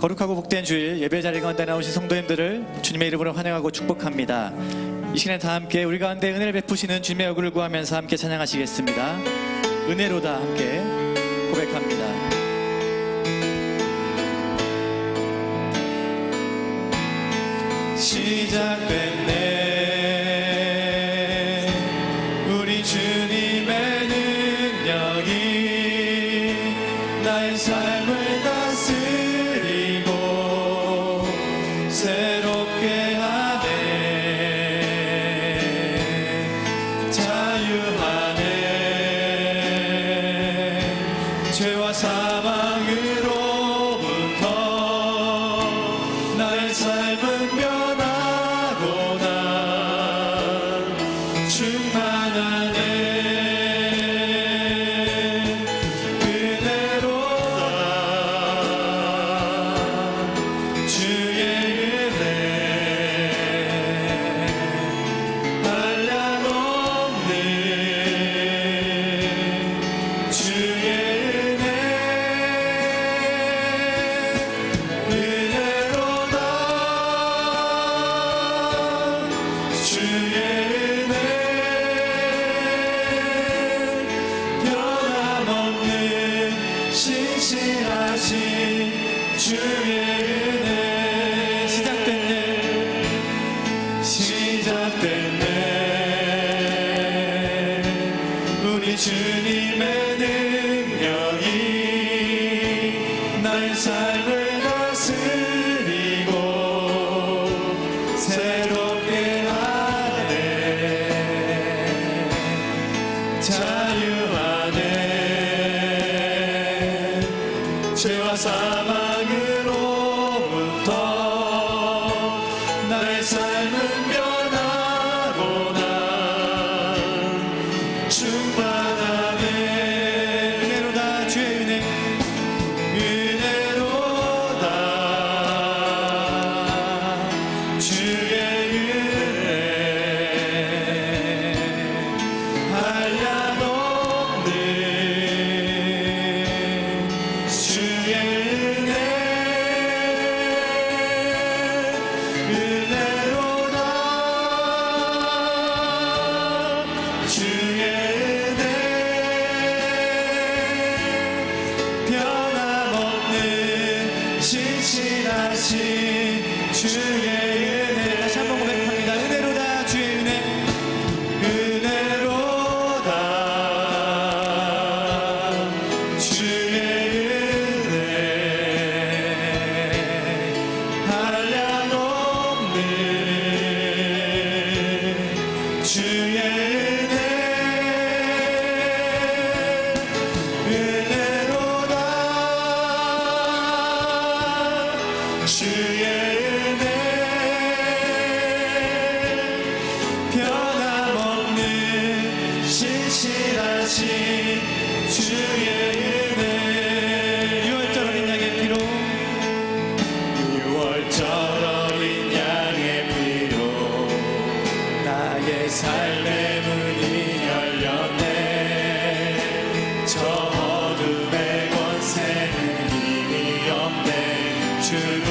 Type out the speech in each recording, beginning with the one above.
거룩하고 복된 주일 예배 자리 가운데 나오신 성도님들을 주님의 이름으로 환영하고 축복합니다. 이 시간에 다 함께 우리 가운데 은혜를 베푸시는 주님의 얼굴을 구하면서 함께 찬양하시겠습니다. 은혜로다 함께 고백합니다. 시작됐네 우리 주님의 능력이 나의 삶을 다스리고 새롭게 하네 자유하네 죄와 사망으로부터 나의 삶은 변하고 난 충만하네 은혜로다 주의 은혜 한량없는 주의 은혜 은혜로다 주의 은혜 변함없는 신실하신 주의 은혜 시작됐네 우리 주님의 능력이 나의 삶을 다스리고 새롭게 하네 자유하네 죄와 사망으로부터 나의 삶은 변하고 난 충만하네 은혜로다 주의 은혜 은혜로다 주의 은혜 한량없는 주의 은혜 은혜로다 주의 은혜 변함없는 신실하신 주의 은혜 다시 한번 고백합니다. 은혜로다 주의 은혜 은혜로다 주의 은혜 한량없는 주의 은혜 은혜로다 주의 은혜 변함없는 신실하신 주의 은혜 6월절 어린 양의 피로 6월절 어린 양의 피로 나의 삶의 문이 열렸네 저 어둠의 권세는 힘이 없네 주도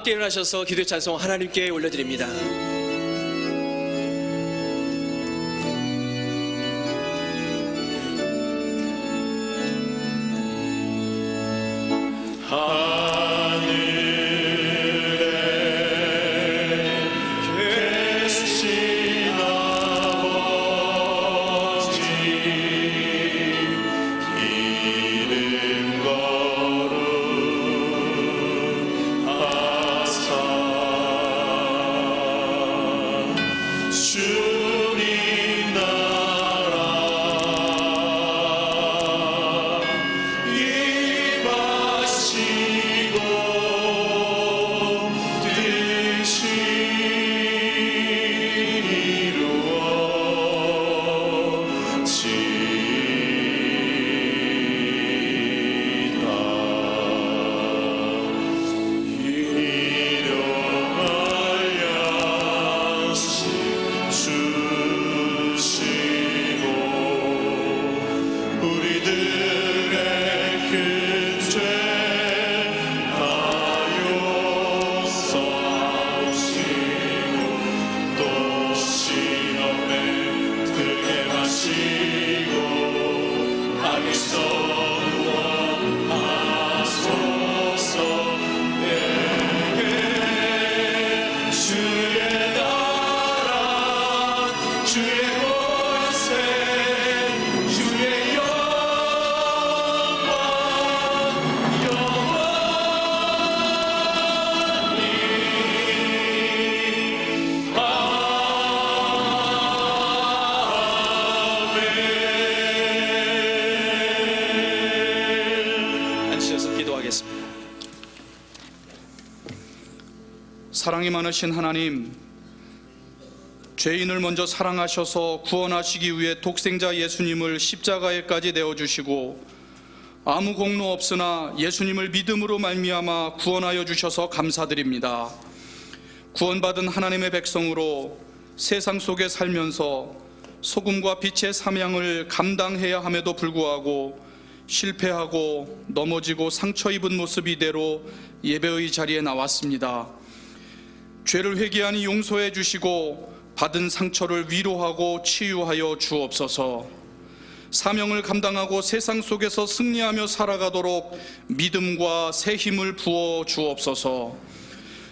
함께 일어나셔서 기도의 찬송 하나님께 올려드립니다. 사랑이 많으신 하나님, 죄인을 먼저 사랑하셔서 구원하시기 위해 독생자 예수님을 십자가에까지 내어주시고 아무 공로 없으나 예수님을 믿음으로 말미암아 구원하여 주셔서 감사드립니다. 구원받은 하나님의 백성으로 세상 속에 살면서 소금과 빛의 사명을 감당해야 함에도 불구하고 실패하고 넘어지고 상처 입은 모습 이대로 예배의 자리에 나왔습니다. 죄를 회개하니 용서해 주시고 받은 상처를 위로하고 치유하여 주옵소서. 사명을 감당하고 세상 속에서 승리하며 살아가도록 믿음과 새 힘을 부어 주옵소서.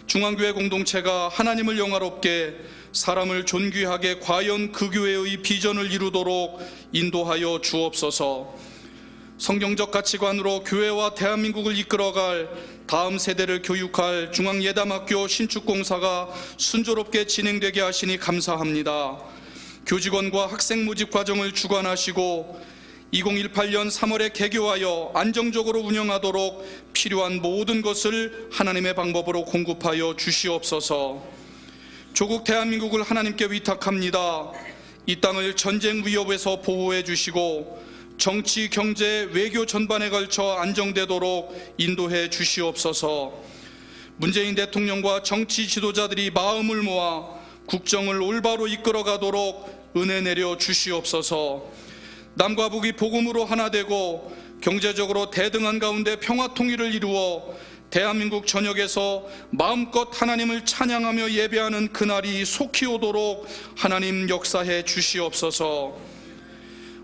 중앙교회 공동체가 하나님을 영화롭게 사람을 존귀하게 과연 그 교회의 비전을 이루도록 인도하여 주옵소서. 성경적 가치관으로 교회와 대한민국을 이끌어갈 다음 세대를 교육할 중앙예담학교 신축공사가 순조롭게 진행되게 하시니 감사합니다. 교직원과 학생 모집 과정을 주관하시고 2018년 3월에 개교하여 안정적으로 운영하도록 필요한 모든 것을 하나님의 방법으로 공급하여 주시옵소서. 조국 대한민국을 하나님께 위탁합니다. 이 땅을 전쟁 위협에서 보호해 주시고 정치, 경제, 외교 전반에 걸쳐 안정되도록 인도해 주시옵소서. 문재인 대통령과 정치 지도자들이 마음을 모아 국정을 올바로 이끌어가도록 은혜 내려 주시옵소서. 남과 북이 복음으로 하나 되고 경제적으로 대등한 가운데 평화 통일을 이루어 대한민국 전역에서 마음껏 하나님을 찬양하며 예배하는 그날이 속히 오도록 하나님 역사해 주시옵소서.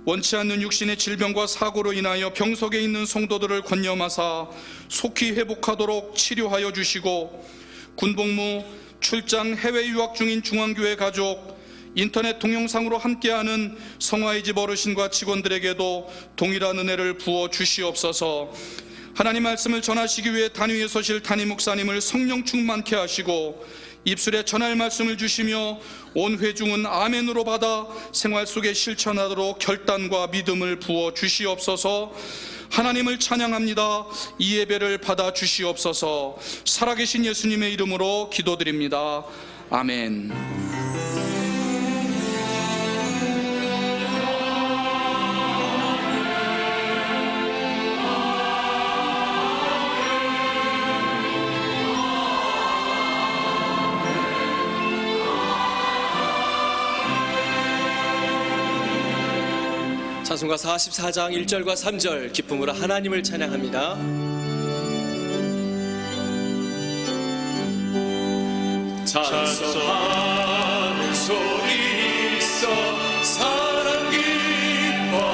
원치 않는 육신의 질병과 사고로 인하여 병석에 있는 성도들을 권념하사 속히 회복하도록 치료하여 주시고, 군복무, 출장, 해외 유학 중인 중앙교회 가족, 인터넷 동영상으로 함께하는 성화의 집 어르신과 직원들에게도 동일한 은혜를 부어 주시옵소서. 하나님 말씀을 전하시기 위해 단위에 서실 담임 목사님을 성령 충만케 하시고 입술에 전할 말씀을 주시며 온 회중은 아멘으로 받아 생활 속에 실천하도록 결단과 믿음을 부어 주시옵소서. 하나님을 찬양합니다. 이 예배를 받아 주시옵소서. 살아계신 예수님의 이름으로 기도드립니다. 아멘. 찬송가 44장 1절과 3절 기쁨으로 하나님을 찬양합니다. 찬송하는 소리 있어 사랑 기뻐하노라.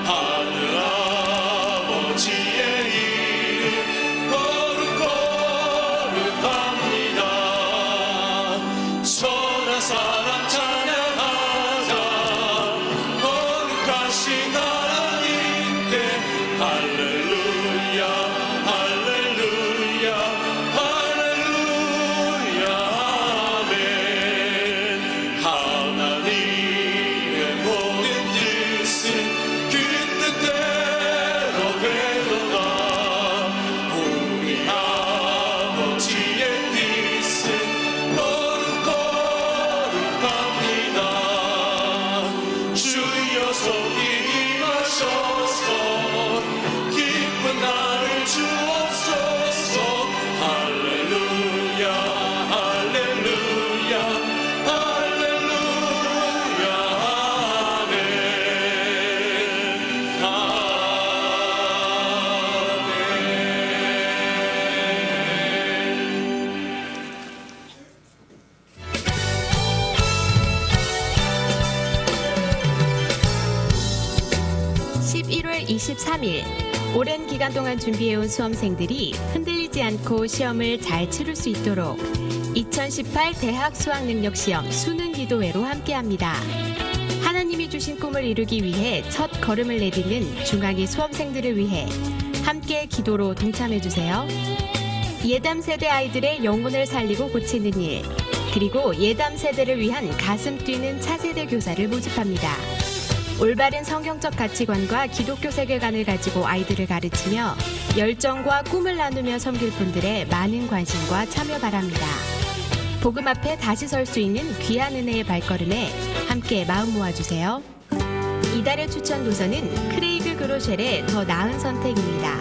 하늘 아버지의 이름 거룩거룩합니다. 선한 사랑 찬양하자. 거룩하신 하나님께 할렐루야 할렐루야 할렐루야 아멘. 하나님의 모든 뜻은 그 뜻대로 되도다. 우리 아버지의 뜻은 거룩거룩합니다. 주여 속히 임하셔서 기쁜 나를 주옵소서. 할렐루야 할렐루야 할렐루야 아멘 아멘. 11월 23일 오랜 기간 동안 준비해온 수험생들이 흔들리지 않고 시험을 잘 치를 수 있도록 2018 대학 수학능력시험 수능 기도회로 함께합니다. 하나님이 주신 꿈을 이루기 위해 첫 걸음을 내딛는 중학교 수험생들을 위해 함께 기도로 동참해주세요. 예담 세대 아이들의 영혼을 살리고 고치는 일, 그리고 예담 세대를 위한 가슴 뛰는 차세대 교사를 모집합니다. 올바른 성경적 가치관과 기독교 세계관을 가지고 아이들을 가르치며 열정과 꿈을 나누며 섬길 분들의 많은 관심과 참여 바랍니다. 복음 앞에 다시 설 수 있는 귀한 은혜의 발걸음에 함께 마음 모아주세요. 이달의 추천 도서는 크레이그 그로셸의 더 나은 선택입니다.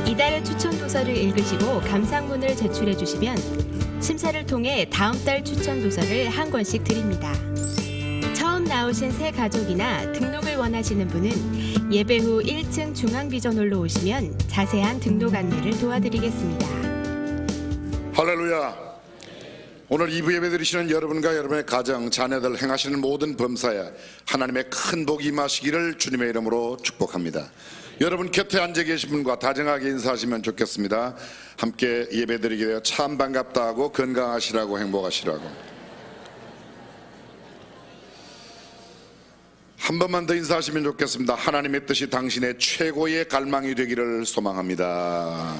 이달의 추천 도서를 읽으시고 감상문을 제출해 주시면 심사를 통해 다음 달 추천 도서를 한 권씩 드립니다. 처음 나오신 새 가족이나 등록을 원하시는 분은 예배 후 1층 중앙비전홀로 오시면 자세한 등록 안내를 도와드리겠습니다. 할렐루야. 오늘 2부 예배 드리시는 여러분과 여러분의 가정, 자녀들 행하시는 모든 범사에 하나님의 큰 복이 임하시기를 주님의 이름으로 축복합니다. 여러분 곁에 앉아 계신 분과 다정하게 인사하시면 좋겠습니다. 함께 예배 드리게 되어 참 반갑다 하고 건강하시라고 행복하시라고. 한 번만 더 인사하시면 좋겠습니다. 하나님의 뜻이 당신의 최고의 갈망이 되기를 소망합니다.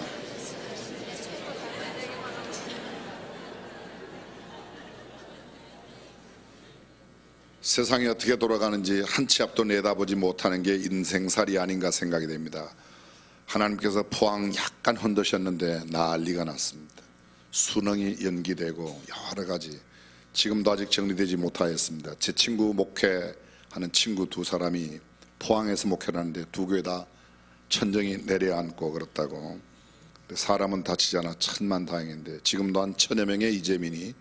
세상이 어떻게 돌아가는지 한 치 앞도 내다보지 못하는 게 인생살이 아닌가 생각이 됩니다. 하나님께서 포항 약간 흔드셨는데 난리가 났습니다. 수능이 연기되고 여러 가지 지금도 아직 정리되지 못하였습니다. 제 친구 목회하는 친구 두 사람이 포항에서 목회를 하는데 두 교회 다 천정이 내려앉고 그렇다고. 사람은 다치지 않아 천만다행인데 지금도 한 1000여 명의 이재민이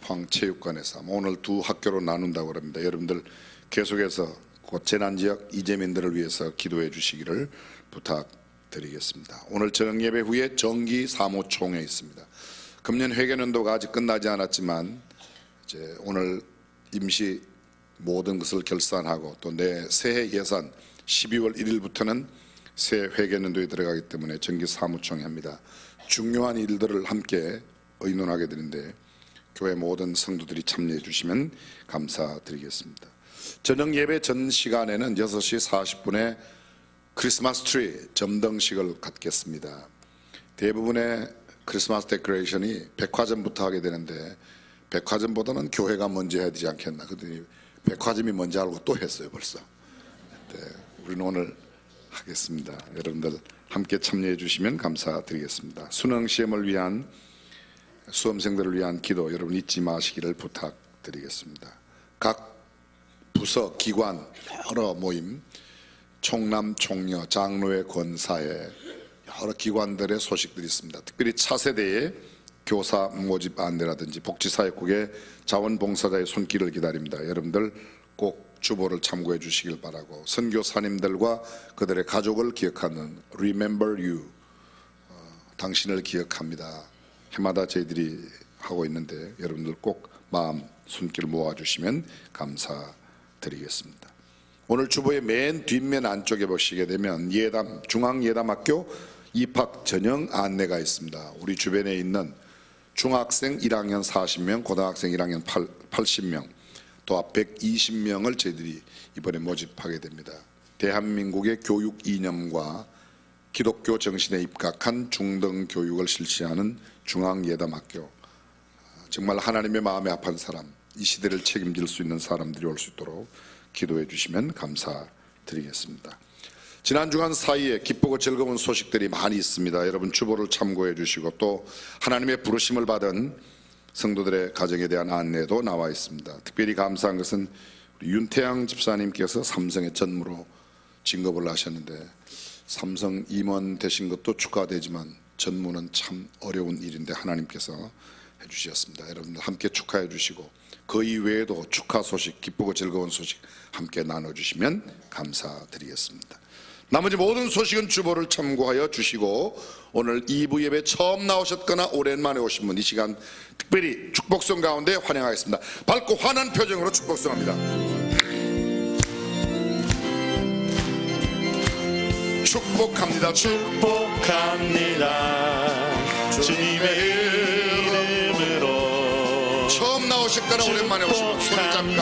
포항체육관에서 오늘 두 학교로 나눈다고 합니다. 여러분들 계속해서 그 재난지역 이재민들을 위해서 기도해 주시기를 부탁드리겠습니다. 오늘 저녁 예배 후에 정기 사무총회 있습니다. 금년 회계연도가 아직 끝나지 않았지만 이제 오늘 임시 모든 것을 결산하고 또 내 새해 예산 12월 1일부터는 새 회계연도에 들어가기 때문에 정기 사무총회 합니다. 중요한 일들을 함께 의논하게 되는데 교회 모든 성도들이 참여해 주시면 감사드리겠습니다. 저녁 예배 전 시간에는 6시 40분에 크리스마스 트리 점등식을 갖겠습니다. 대부분의 크리스마스 데코레이션이 백화점부터 하게 되는데 백화점보다는 교회가 먼저 해야 되지 않겠나. 그랬더니 백화점이 먼저 알고 또 했어요 벌써. 네, 우리는 오늘 하겠습니다. 여러분들 함께 참여해 주시면 감사드리겠습니다. 수능 시험을 위한 수험생들을 위한 기도 여러분 잊지 마시기를 부탁드리겠습니다. 각 부서, 기관, 여러 모임, 총남, 총녀, 장로회, 권사회 여러 기관들의 소식들이 있습니다. 특별히 차세대의 교사 모집 안내라든지 복지사역국의 자원봉사자의 손길을 기다립니다. 여러분들 꼭 주보를 참고해 주시길 바라고 선교사님들과 그들의 가족을 기억하는 Remember You 당신을 기억합니다. 해마다 저희들이 하고 있는데 여러분들 꼭 마음 손길 모아주시면 감사드리겠습니다. 오늘 주보의 맨 뒷면 안쪽에 보시게 되면 중앙예담학교 입학 전형 안내가 있습니다. 우리 주변에 있는 중학생 1학년 40명, 고등학생 1학년 80명, 또 120명을 저희들이 이번에 모집하게 됩니다. 대한민국의 교육 이념과 기독교 정신에 입각한 중등 교육을 실시하는 중앙예담학교, 정말 하나님의 마음에 합한 사람, 이 시대를 책임질 수 있는 사람들이 올 수 있도록 기도해 주시면 감사드리겠습니다. 지난 주간 사이에 기쁘고 즐거운 소식들이 많이 있습니다. 여러분 주보를 참고해 주시고 또 하나님의 부르심을 받은 성도들의 가정에 대한 안내도 나와 있습니다. 특별히 감사한 것은 우리 윤태양 집사님께서 삼성의 전무로 진급을 하셨는데 삼성 임원 되신 것도 축하되지만 전무는 참 어려운 일인데 하나님께서 해주셨습니다. 여러분들 함께 축하해 주시고 그 이외에도 축하 소식, 기쁘고 즐거운 소식 함께 나눠주시면 감사드리겠습니다. 나머지 모든 소식은 주보를 참고하여 주시고 오늘 2부 예배 처음 나오셨거나 오랜만에 오신 분 이 시간 특별히 축복성 가운데 환영하겠습니다. 밝고 환한 표정으로 축복성합니다. 축복합니다. 축복합니다. 주님의 이름으로 처음 나오셨거나 오랜만에 오신 분 손을 잡고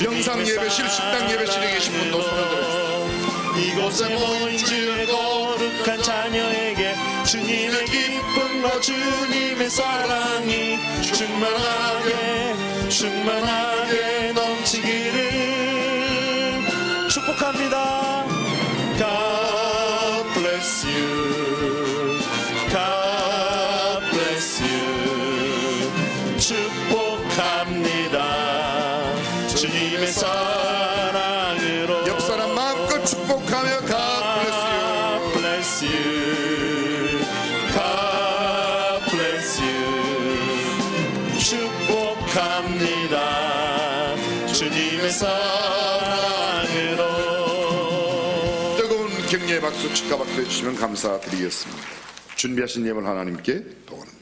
영상 예배실, 식당 예배실에 계신 분도 손을 들어주세요. 이곳에 모인 주의 거룩한 자녀에게 주님의 기쁨과 주님의 사랑이 충만하게 넘치기를 축복합니다. God bless you. God bless you. 축복합니다. 주님의 사랑으로 옆 사람 마음껏 축복하며 God bless you. God bless you. 축복합니다. 주님의 사랑으로. 뜨거운 격려의 박수, 축하 박수 해주시면 감사드리겠습니다. 준비하신 예물 하나님께 도원합니다.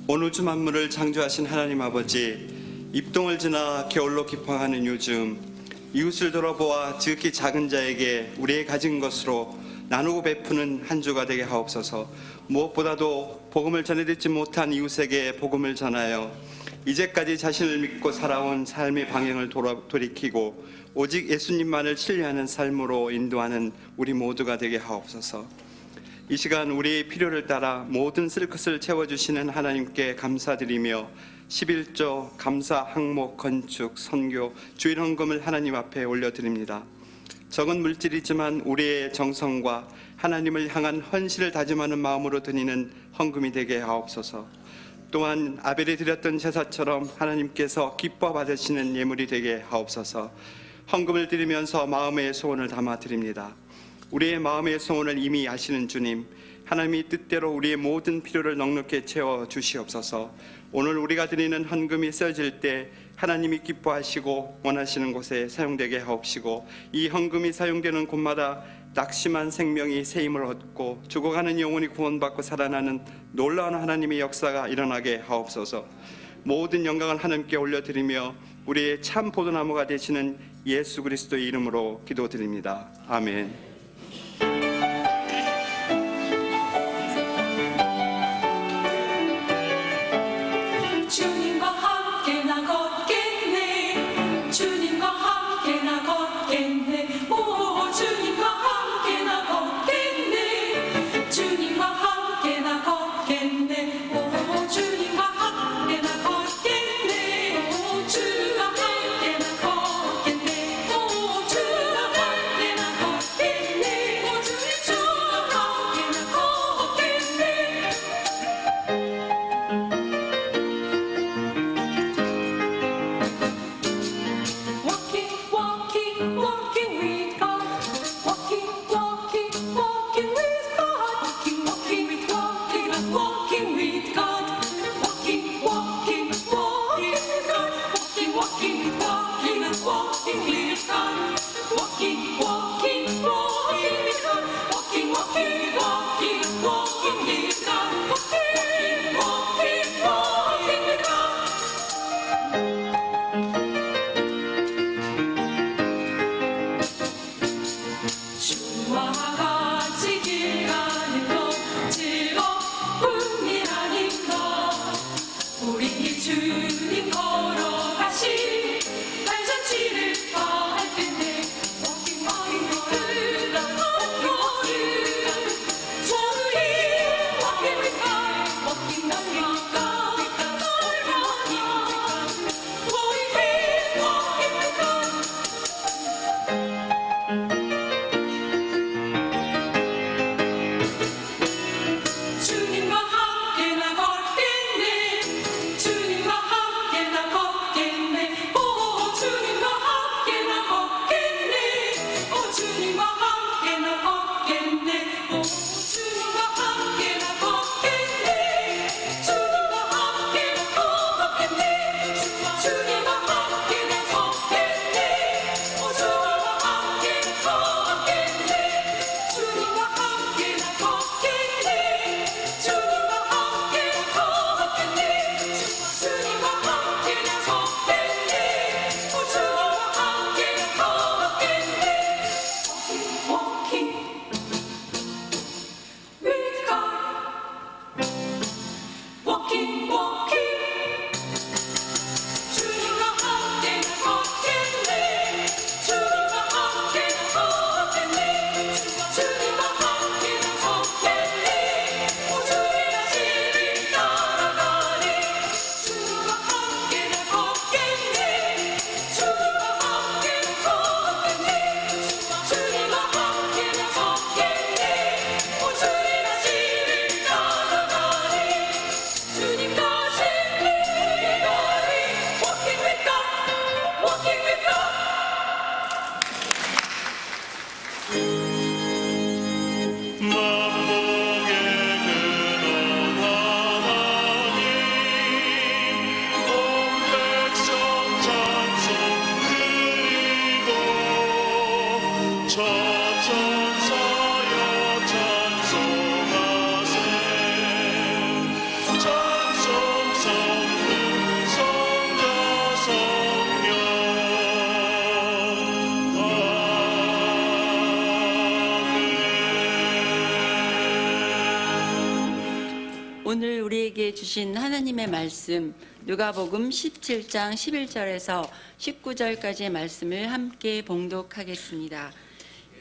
온 우주 만물을 창조하신 하나님 아버지, 입동을 지나 겨울로 기뻐하는 요즘 이웃을 돌아보아 지극히 작은 자에게 우리의 가진 것으로 나누고 베푸는 한 주가 되게 하옵소서. 무엇보다도 복음을 전해듣지 못한 이웃에게 복음을 전하여 이제까지 자신을 믿고 살아온 삶의 방향을 돌이키고 오직 예수님만을 신뢰하는 삶으로 인도하는 우리 모두가 되게 하옵소서. 이 시간 우리의 필요를 따라 모든 쓸 것을 채워주시는 하나님께 감사드리며 11조 감사 항목 건축 선교 주일 헌금을 하나님 앞에 올려드립니다. 적은 물질이지만 우리의 정성과 하나님을 향한 헌신을 다짐하는 마음으로 드리는 헌금이 되게 하옵소서. 또한 아벨이 드렸던 제사처럼 하나님께서 기뻐 받으시는 예물이 되게 하옵소서. 헌금을 드리면서 마음의 소원을 담아 드립니다. 우리의 마음의 소원을 이미 아시는 주님, 하나님이 뜻대로 우리의 모든 필요를 넉넉히 채워 주시옵소서. 오늘 우리가 드리는 헌금이 써질 때 하나님이 기뻐하시고 원하시는 곳에 사용되게 하옵시고, 이 헌금이 사용되는 곳마다 낙심한 생명이 새 힘을 얻고 죽어가는 영혼이 구원받고 살아나는 놀라운 하나님의 역사가 일어나게 하옵소서. 모든 영광을 하나님께 올려드리며 우리의 참 포도나무가 되시는 예수 그리스도의 이름으로 기도드립니다. 아멘. 주님과 함께 나 걷겠네. 주님과 함께 나 걷겠네. 오 주님과 함께 나 걷겠네. 주님과 함께 나 걷겠네. 오 주님과 함께 나 걷겠네. 오 주와 함께 나 걷겠네. 오 주와 함께 나 걷겠네. 오늘 우리에게 주신 하나님의 말씀 누가복음 17장 11절에서 19절까지의 말씀을 함께 봉독하겠습니다.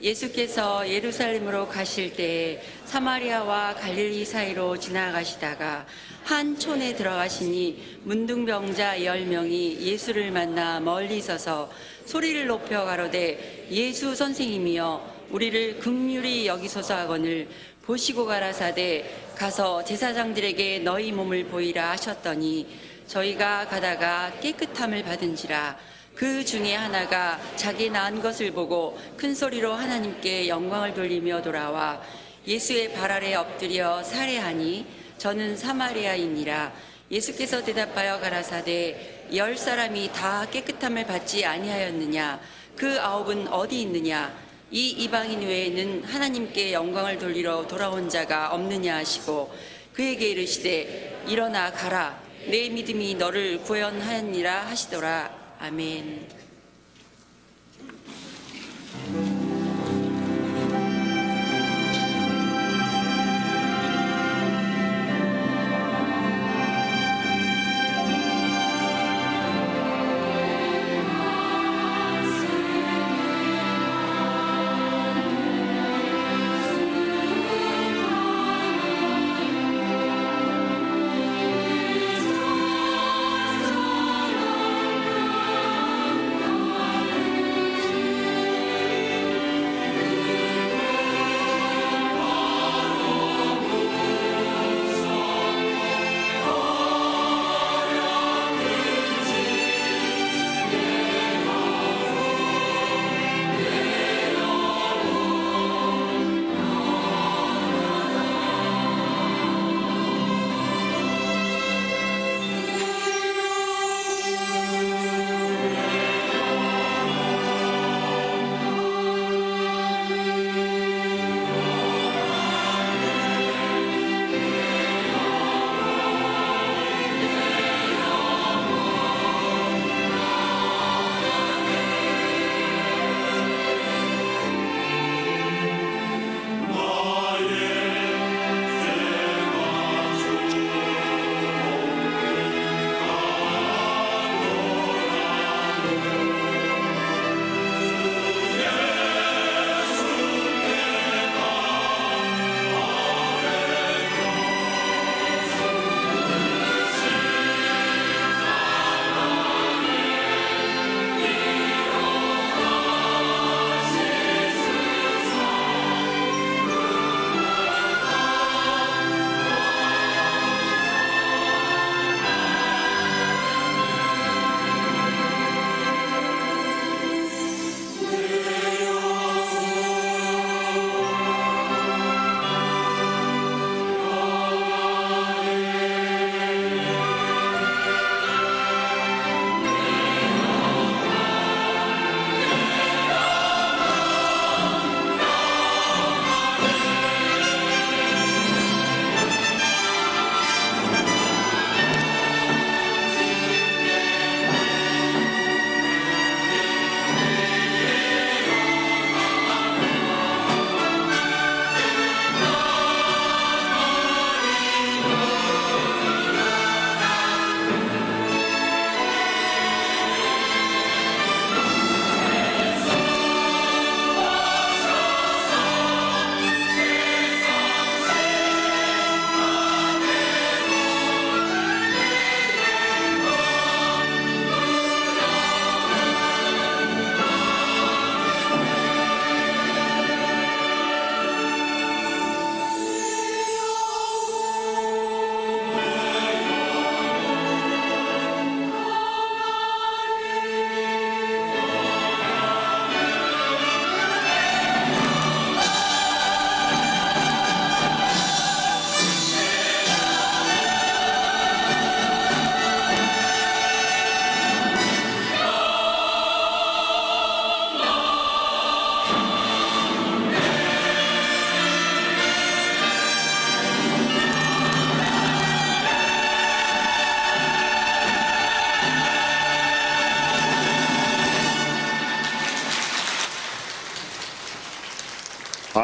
예수께서 예루살렘으로 가실 때에 사마리아와 갈릴리 사이로 지나가시다가 한 촌에 들어가시니 문둥병자 10명이 예수를 만나 멀리 서서 소리를 높여 가로되 예수 선생님이여 우리를 긍휼히 여기소서 하거늘 보시고 가라사대 가서 제사장들에게 너희 몸을 보이라 하셨더니 저희가 가다가 깨끗함을 받은지라. 그 중에 하나가 자기 낳은 것을 보고 큰 소리로 하나님께 영광을 돌리며 돌아와 예수의 발 아래 엎드려 살해하니 저는 사마리아인이라. 예수께서 대답하여 가라사대 10사람이 다 깨끗함을 받지 아니하였느냐? 그 9은 어디 있느냐? 이 이방인 외에는 하나님께 영광을 돌리러 돌아온 자가 없느냐 하시고 그에게 이르시되 일어나 가라. 내 믿음이 너를 구원하였니라 하시더라. 아멘.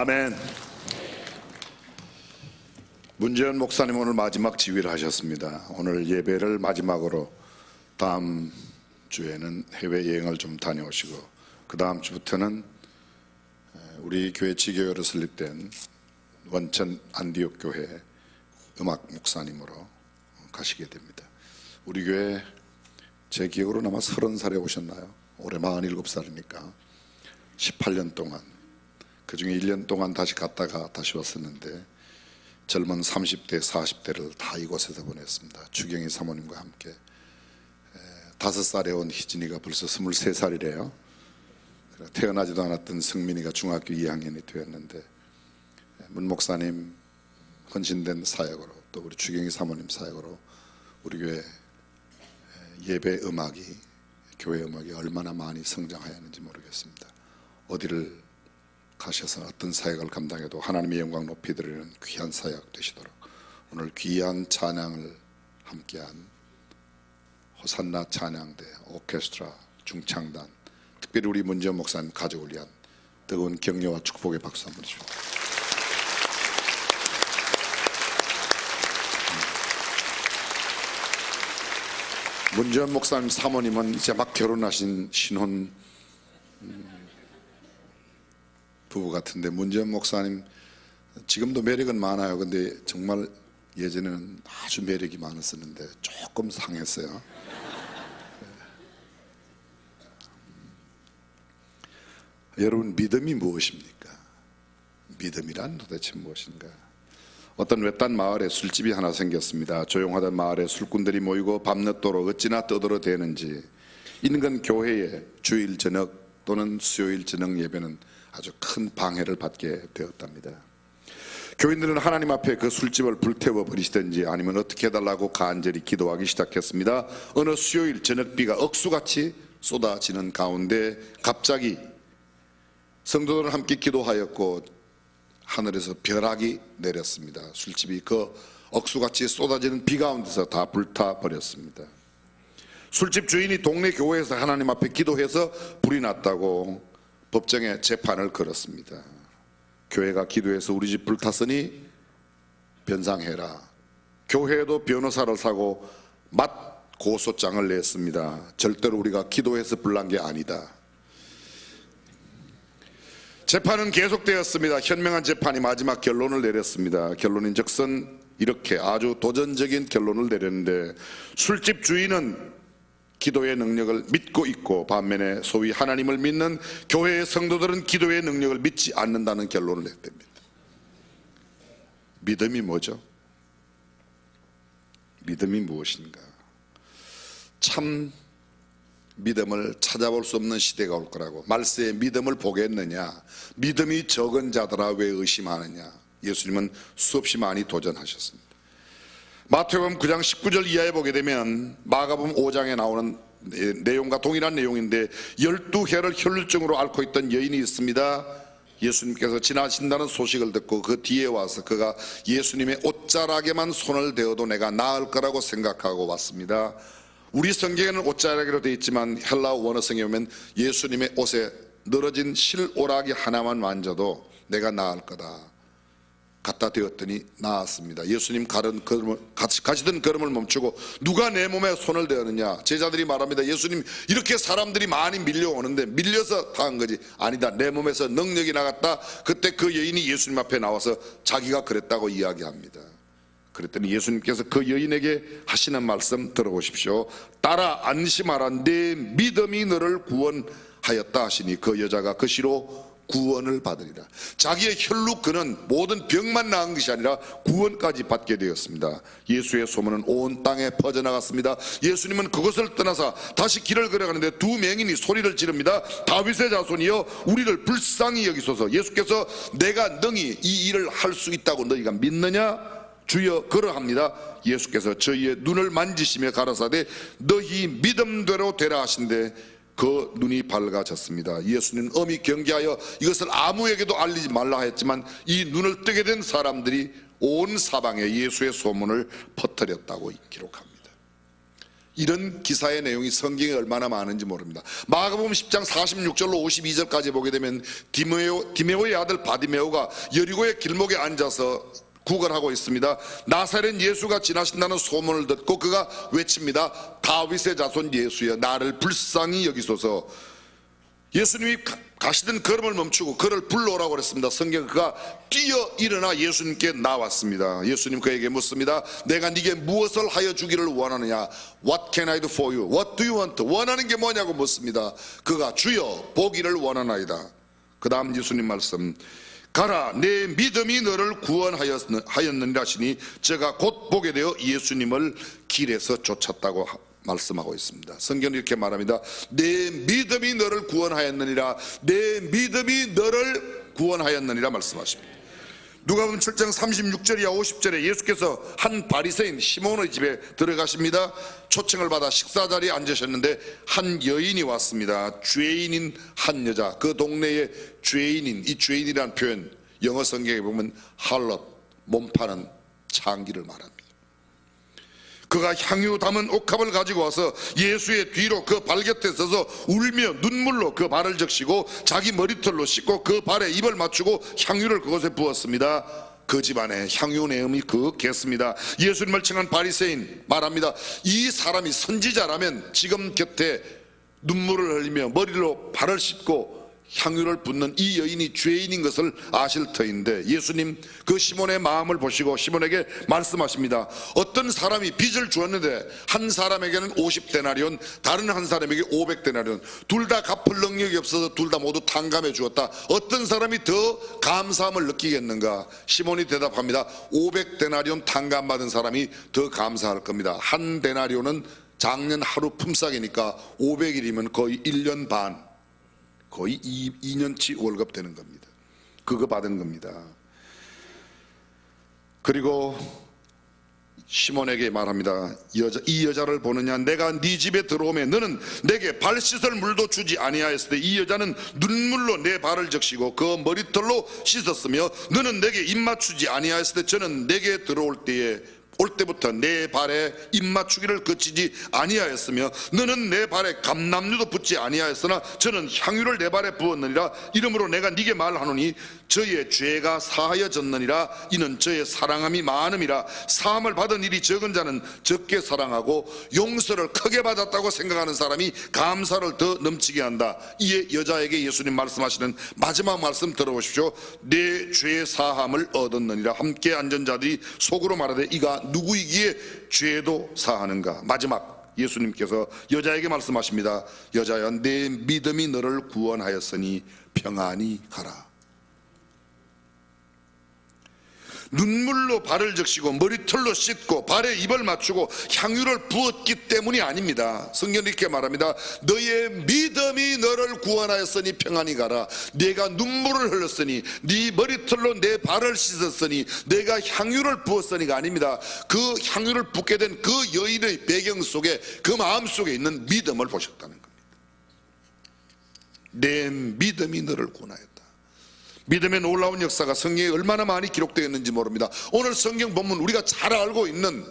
아멘. 문재현 목사님 오늘 마지막 지휘를 하셨습니다. 오늘 예배를 마지막으로 다음 주에는 해외여행을 좀 다녀오시고 그 다음 주부터는 우리 교회 지교회로 설립된 원천 안디옥 교회 음악 목사님으로 가시게 됩니다. 우리 교회 제 기억으로는 아마 30살에 오셨나요? 올해 47살이니까 18년 동안, 그 중에 1년 동안 다시 갔다가 다시 왔었는데 젊은 30대, 40대를 다 이곳에서 보냈습니다. 주경희 사모님과 함께 5살에 온 희진이가 벌써 23살이래요. 태어나지도 않았던 성민이가 중학교 2학년이 되었는데 문 목사님 헌신된 사역으로 또 우리 주경희 사모님 사역으로 우리 교회 예배 음악이, 교회 음악이 얼마나 많이 성장하였는지 모르겠습니다. 어디를 가셔서 어떤 사역을 감당해도 하나님의 영광 높이 드리는 귀한 사역 되시도록 오늘 귀한 찬양을 함께한 호산나 찬양대 오케스트라 중창단, 특별히 우리 문재현 목사님 가족을 위한 뜨거운 격려와 축복의 박수 한번 주십시오. 문재현 목사님 사모님은 이제 막 결혼하신 신혼 부부 같은데 문재현 목사님 지금도 매력은 많아요. 근데 정말 예전에는 아주 매력이 많았었는데 조금 상했어요. 여러분, 믿음이 무엇입니까? 믿음이란 도대체 무엇인가? 어떤 외딴 마을에 술집이 하나 생겼습니다. 조용하던 마을에 술꾼들이 모이고 밤늦도록 어찌나 떠들어대는지 인근 교회에 주일 저녁 또는 수요일 저녁 예배는 아주 큰 방해를 받게 되었답니다. 교인들은 하나님 앞에 그 술집을 불태워 버리시든지 아니면 어떻게 해달라고 간절히 기도하기 시작했습니다. 어느 수요일 저녁비가 억수같이 쏟아지는 가운데 갑자기 성도들은 함께 기도하였고 하늘에서 벼락이 내렸습니다. 술집이 그 억수같이 쏟아지는 비 가운데서 다 불타 버렸습니다. 술집 주인이 동네 교회에서 하나님 앞에 기도해서 불이 났다고 법정에 재판을 걸었습니다. 교회가 기도해서 우리 집 불탔으니 변상해라. 교회도 변호사를 사고 맞 고소장을 냈습니다. 절대로 우리가 기도해서 불난 게 아니다. 재판은 계속되었습니다. 현명한 재판이 마지막 결론을 내렸습니다. 결론인즉슨 이렇게 아주 도전적인 결론을 내렸는데 술집 주인은 기도의 능력을 믿고 있고 반면에 소위 하나님을 믿는 교회의 성도들은 기도의 능력을 믿지 않는다는 결론을 냈답니다. 믿음이 뭐죠? 믿음이 무엇인가? 참 믿음을 찾아볼 수 없는 시대가 올 거라고. 말세에 믿음을 보겠느냐? 믿음이 적은 자들아 왜 의심하느냐? 예수님은 수없이 많이 도전하셨습니다. 마태복음 9장 19절 이하에 보게 되면 마가복음 5장에 나오는 내용과 동일한 내용인데 12해를 혈루증으로 앓고 있던 여인이 있습니다. 예수님께서 지나신다는 소식을 듣고 그 뒤에 와서 그가 예수님의 옷자락에만 손을 대어도 내가 나을 거라고 생각하고 왔습니다. 우리 성경에는 옷자락이로 되어 있지만 헬라어 원어성에 보면 예수님의 옷에 늘어진 실오라기 하나만 만져도 내가 나을 거다. 갖다 대었더니 나았습니다. 예수님 가시던 걸음을 멈추고 누가 내 몸에 손을 대었느냐? 제자들이 말합니다. 예수님, 이렇게 사람들이 많이 밀려오는데 밀려서 당한 거지. 아니다, 내 몸에서 능력이 나갔다. 그때 그 여인이 예수님 앞에 나와서 자기가 그랬다고 이야기합니다. 그랬더니 예수님께서 그 여인에게 하시는 말씀 들어보십시오. 딸아, 안심하라. 내 믿음이 너를 구원하였다 하시니 그 여자가 그 시로 구원을 받으리라. 자기의 혈루 그는 모든 병만 나은 것이 아니라 구원까지 받게 되었습니다. 예수의 소문은 온 땅에 퍼져나갔습니다. 예수님은 그것을 떠나서 다시 길을 걸어가는데 두 맹인이 소리를 지릅니다. 다윗의 자손이여 우리를 불쌍히 여기소서. 예수께서 내가 능히 이 일을 할 수 있다고 너희가 믿느냐? 주여 그러합니다. 예수께서 저희의 눈을 만지시며 가라사대 너희 믿음대로 되라 하신데 그 눈이 밝아졌습니다. 예수님은 엄히 경계하여 이것을 아무에게도 알리지 말라 하였지만 이 눈을 뜨게 된 사람들이 온 사방에 예수의 소문을 퍼뜨렸다고 기록합니다. 이런 기사의 내용이 성경에 얼마나 많은지 모릅니다. 마가복음 10장 46절로 52절까지 보게 되면 디메오의 아들 바디메오가 여리고의 길목에 앉아서 구걸하고 있습니다. 나사렛 예수가 지나신다는 소문을 듣고 그가 외칩니다. 다윗의 자손 예수여, 나를 불쌍히 여기소서. 예수님이 가시던 걸음을 멈추고 그를 불러오라고 그랬습니다. 성경 그가 뛰어 일어나 예수님께 나왔습니다. 예수님 그에게 묻습니다. 내가 네게 무엇을 하여 주기를 원하느냐? What can I do for you? What do you want? 원하는 게 뭐냐고 묻습니다. 그가 주여 보기를 원하나이다. 그 다음 예수님 말씀, 가라, 내 믿음이 너를 구원하였느니라 하시니 제가 곧 보게 되어 예수님을 길에서 쫓았다고 말씀하고 있습니다. 성경은 이렇게 말합니다. 내 믿음이 너를 구원하였느니라, 내 믿음이 너를 구원하였느니라 말씀하십니다. 누가복음 7장 36절이야 50절에 예수께서 한 바리새인 시몬의 집에 들어가십니다. 초청을 받아 식사 자리에 앉으셨는데 한 여인이 왔습니다. 죄인인 한 여자, 그 동네의 죄인인, 이 죄인이라는 표현 영어 성경에 보면 할럿, 몸 파는 창기를 말합니다. 그가 향유 담은 옥합을 가지고 와서 예수의 뒤로 그 발 곁에 서서 울며 눈물로 그 발을 적시고 자기 머리털로 씻고 그 발에 입을 맞추고 향유를 그곳에 부었습니다. 그 집안에 향유 내음이 그윽했습니다. 예수님을 청한 바리새인 말합니다. 이 사람이 선지자라면 지금 곁에 눈물을 흘리며 머리로 발을 씻고 향유를 붓는 이 여인이 죄인인 것을 아실 터인데 예수님 그 시몬의 마음을 보시고 시몬에게 말씀하십니다. 어떤 사람이 빚을 주었는데 한 사람에게는 50데나리온, 다른 한 사람에게 500데나리온, 둘 다 갚을 능력이 없어서 둘 다 모두 탕감해 주었다. 어떤 사람이 더 감사함을 느끼겠는가? 시몬이 대답합니다. 500데나리온 탕감받은 사람이 더 감사할 겁니다. 한 데나리온은 작년 하루 품삯이니까 500일이면 거의 1년 반, 거의 2년치 월급 되는 겁니다. 그거 받은 겁니다. 그리고 시몬에게 말합니다. 이 여자를 보느냐? 내가 네 집에 들어오면 너는 내게 발 씻을 물도 주지 아니하였을 때 이 여자는 눈물로 내 발을 적시고 그 머리털로 씻었으며 너는 내게 입 맞추지 아니하였을 때 저는 내게 들어올 때에 올 때부터 내 발에 입 맞추기를 그치지 아니하였으며 너는 내 발에 감람류도 붙지 아니하였으나 저는 향유를 내 발에 부었느니라. 이러므로 내가 네게 말하노니 저의 죄가 사하여졌느니라. 이는 저의 사랑함이 많음이라. 사함을 받은 일이 적은 자는 적게 사랑하고 용서를 크게 받았다고 생각하는 사람이 감사를 더 넘치게 한다. 이에 여자에게 예수님 말씀하시는 마지막 말씀 들어보십시오. 내 죄 사함을 얻었느니라. 함께 앉은 자들이 속으로 말하되 이가 누구이기에 죄도 사하는가? 마지막 예수님께서 여자에게 말씀하십니다. 여자야, 내 믿음이 너를 구원하였으니 평안히 가라. 눈물로 발을 적시고 머리털로 씻고 발에 입을 맞추고 향유를 부었기 때문이 아닙니다. 성경은 이렇게 말합니다. 너의 믿음이 너를 구원하였으니 평안히 가라. 내가 눈물을 흘렸으니 네 머리털로 내 발을 씻었으니 내가 향유를 부었으니가 아닙니다. 그 향유를 붓게 된 그 여인의 배경 속에 그 마음 속에 있는 믿음을 보셨다는 겁니다. 내 믿음이 너를 구원하였다. 믿음의 놀라운 역사가 성경에 얼마나 많이 기록되어 있는지 모릅니다. 오늘 성경 본문 우리가 잘 알고 있는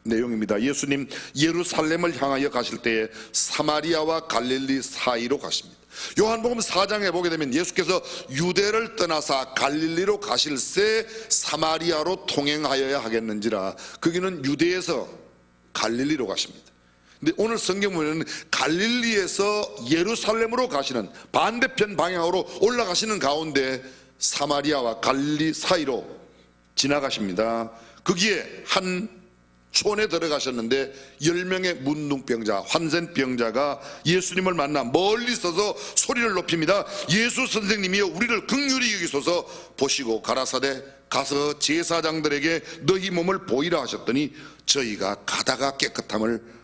내용입니다. 예수님 예루살렘을 향하여 가실 때에 사마리아와 갈릴리 사이로 가십니다. 요한복음 4장에 보게 되면 예수께서 유대를 떠나사 갈릴리로 가실새 사마리아로 통행하여야 하겠는지라 거기는 유대에서 갈릴리로 가십니다. 근데 오늘 성경 보면 갈릴리에서 예루살렘으로 가시는 반대편 방향으로 올라가시는 가운데 사마리아와 갈릴리 사이로 지나가십니다. 거기에 한 촌에 들어가셨는데 10명의 문둥병자, 환센병자가 예수님을 만나 멀리 서서 소리를 높입니다. 예수 선생님이여 우리를 긍휼히 여기소서. 보시고 가라사대 가서 제사장들에게 너희 몸을 보이라 하셨더니 저희가 가다가 깨끗함을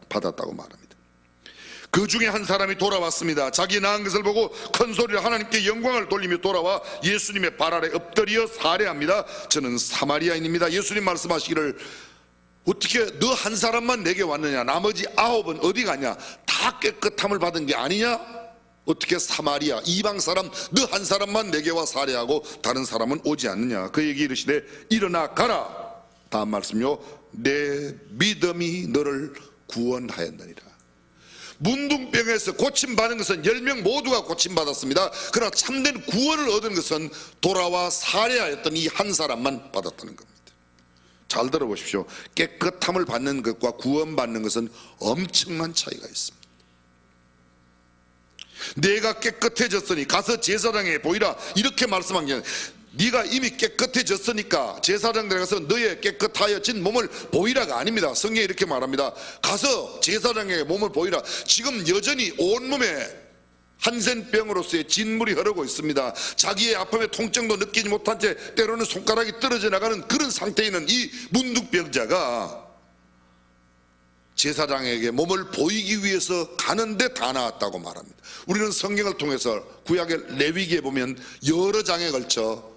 받았다고 말합니다. 그 중에 한 사람이 돌아왔습니다. 자기 낳은 것을 보고 큰 소리로 하나님께 영광을 돌리며 돌아와 예수님의 발 아래 엎드려 살해합니다. 저는 사마리아인입니다. 예수님 말씀하시기를 어떻게 너 한 사람만 내게 왔느냐? 나머지 9은 어디 가냐? 다 깨끗함을 받은 게 아니냐? 어떻게 사마리아 이방 사람 너 한 사람만 내게 와 살해하고 다른 사람은 오지 않느냐? 그에게 이르시되 일어나 가라. 다음 말씀요. 내 믿음이 너를 구원하였느니라. 문둥병에서 고침받은 것은 10명 모두가 고침받았습니다. 그러나 참된 구원을 얻은 것은 돌아와 살해하였던 이 한 사람만 받았다는 겁니다. 잘 들어보십시오. 깨끗함을 받는 것과 구원받는 것은 엄청난 차이가 있습니다. 내가 깨끗해졌으니 가서 제사장에게 보이라, 이렇게 말씀한 게 아니라 네가 이미 깨끗해졌으니까 제사장 들어가서 너의 깨끗하여진 몸을 보이라가 아닙니다. 성경에 이렇게 말합니다. 가서 제사장에게 몸을 보이라. 지금 여전히 온몸에 한센병으로서의 진물이 흐르고 있습니다. 자기의 아픔의 통증도 느끼지 못한 채 때로는 손가락이 떨어져 나가는 그런 상태에 있는 이 문둥병자가 제사장에게 몸을 보이기 위해서 가는데 다 나았다고 말합니다. 우리는 성경을 통해서 구약의 레위기에 보면 여러 장에 걸쳐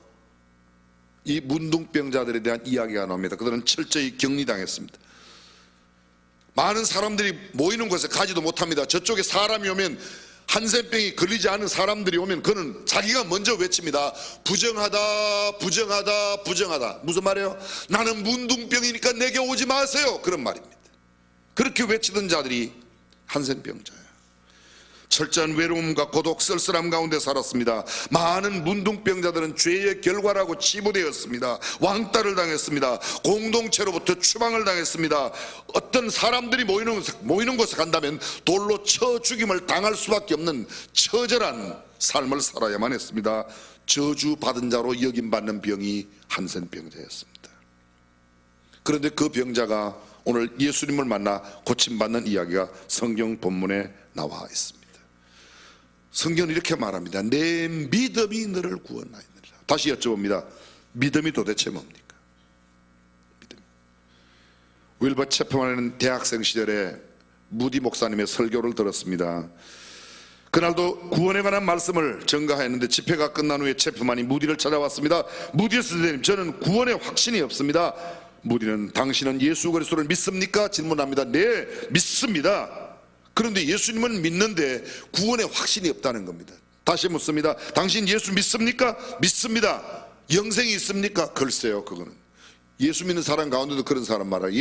이 문둥병자들에 대한 이야기가 나옵니다. 그들은 철저히 격리당했습니다. 많은 사람들이 모이는 곳에 가지도 못합니다. 저쪽에 사람이 오면, 한센병이 걸리지 않은 사람들이 오면 그는 자기가 먼저 외칩니다. 부정하다, 부정하다, 부정하다. 무슨 말이에요? 나는 문둥병이니까 내게 오지 마세요. 그런 말입니다. 그렇게 외치던 자들이 한센병자예요. 철저한 외로움과 고독, 쓸쓸함 가운데 살았습니다. 많은 문둥병자들은 죄의 결과라고 치부되었습니다. 왕따를 당했습니다. 공동체로부터 추방을 당했습니다. 어떤 사람들이 모이는 곳에 간다면 돌로 쳐 죽임을 당할 수밖에 없는 처절한 삶을 살아야만 했습니다. 저주받은 자로 여김받는 병이 한센병자였습니다. 그런데 그 병자가 오늘 예수님을 만나 고침받는 이야기가 성경 본문에 나와 있습니다. 성경은 이렇게 말합니다. 내 믿음이 너를 구원하였느니라. 다시 여쭤봅니다. 믿음이 도대체 뭡니까? 믿음. 윌버 체프만은 대학생 시절에 무디 목사님의 설교를 들었습니다. 그날도 구원에 관한 말씀을 전가했는데 집회가 끝난 후에 체프만이 무디를 찾아왔습니다. 무디 선생님, 저는 구원에 확신이 없습니다. 무디는 당신은 예수 그리스도를 믿습니까? 질문합니다. 네, 믿습니다. 그런데 예수님은 믿는데 구원에 확신이 없다는 겁니다. 다시 묻습니다. 당신 예수 믿습니까? 믿습니다. 영생이 있습니까? 글쎄요, 그거는. 예수 믿는 사람 가운데도 그런 사람 말아요.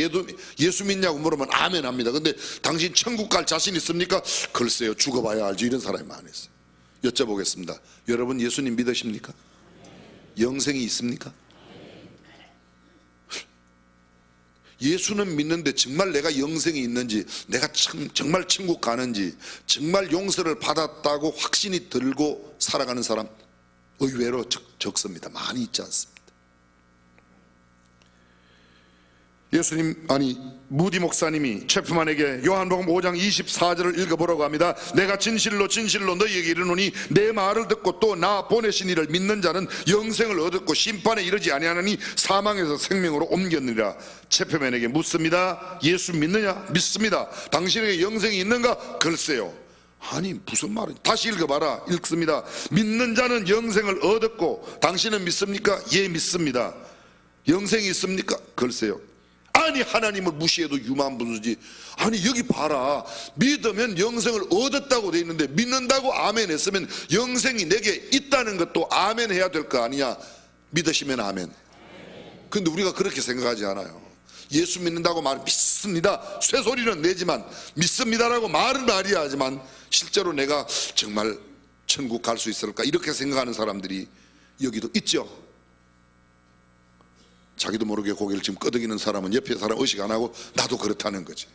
예수 믿냐고 물으면 아멘 합니다. 근데 당신 천국 갈 자신 있습니까? 글쎄요, 죽어봐야 알죠. 이런 사람이 많았어요. 여쭤보겠습니다. 여러분 예수님 믿으십니까? 영생이 있습니까? 예수는 믿는데 정말 내가 영생이 있는지, 내가 정말 천국 가는지, 정말 용서를 받았다고 확신이 들고 살아가는 사람 의외로 적습니다. 많이 있지 않습니다. 무디 목사님이 체프만에게 요한복음 5장 24절을 읽어보라고 합니다. 내가 진실로 진실로 너희에게 이르노니 내 말을 듣고 또 나 보내신 이를 믿는 자는 영생을 얻었고 심판에 이르지 아니하느니 사망에서 생명으로 옮겼느니라. 체프만에게 묻습니다. 예수 믿느냐? 믿습니다. 당신에게 영생이 있는가? 글쎄요. 아니 무슨 말이야? 다시 읽어봐라. 읽습니다. 믿는 자는 영생을 얻었고 당신은 믿습니까? 예, 믿습니다. 영생이 있습니까? 글쎄요. 아니 하나님을 무시해도 유만분수지. 아니 여기 봐라. 믿으면 영생을 얻었다고 돼 있는데 믿는다고 아멘 했으면 영생이 내게 있다는 것도 아멘 해야 될 거 아니냐. 믿으시면 아멘. 근데 우리가 그렇게 생각하지 않아요. 예수 믿는다고 말은 믿습니다, 쇠소리는 내지만 믿습니다라고 말은 말이야 하지만 실제로 내가 정말 천국 갈 수 있을까 이렇게 생각하는 사람들이 여기도 있죠. 자기도 모르게 고개를 지금 끄덕이는 사람은 옆에 사람 의식 안 하고 나도 그렇다는 거지.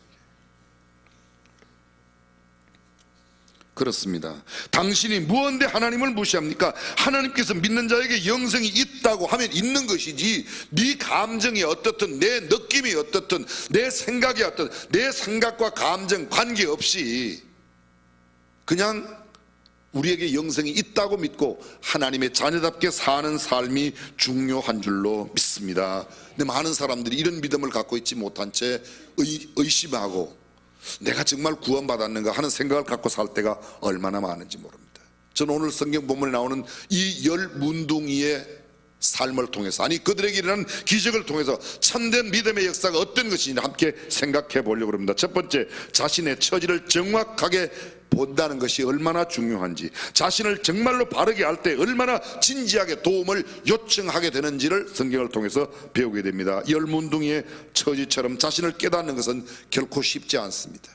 그렇습니다. 당신이 무언데 하나님을 무시합니까? 하나님께서 믿는 자에게 영생이 있다고 하면 있는 것이지 네 감정이 어떻든 내 느낌이 어떻든 내 생각이 어떻든 내 생각과 감정 관계없이 그냥 우리에게 영생이 있다고 믿고 하나님의 자녀답게 사는 삶이 중요한 줄로 믿습니다. 근데 많은 사람들이 이런 믿음을 갖고 있지 못한 채 의심하고 내가 정말 구원받았는가 하는 생각을 갖고 살 때가 얼마나 많은지 모릅니다. 저는 오늘 성경 본문에 나오는 이 10문둥이의 삶을 통해서 그들에게 일어난 기적을 통해서 참된 믿음의 역사가 어떤 것인지 함께 생각해 보려고 합니다. 첫 번째, 자신의 처지를 정확하게 본다는 것이 얼마나 중요한지, 자신을 정말로 바르게 할 때 얼마나 진지하게 도움을 요청하게 되는지를 성경을 통해서 배우게 됩니다. 10문둥이의 처지처럼 자신을 깨닫는 것은 결코 쉽지 않습니다.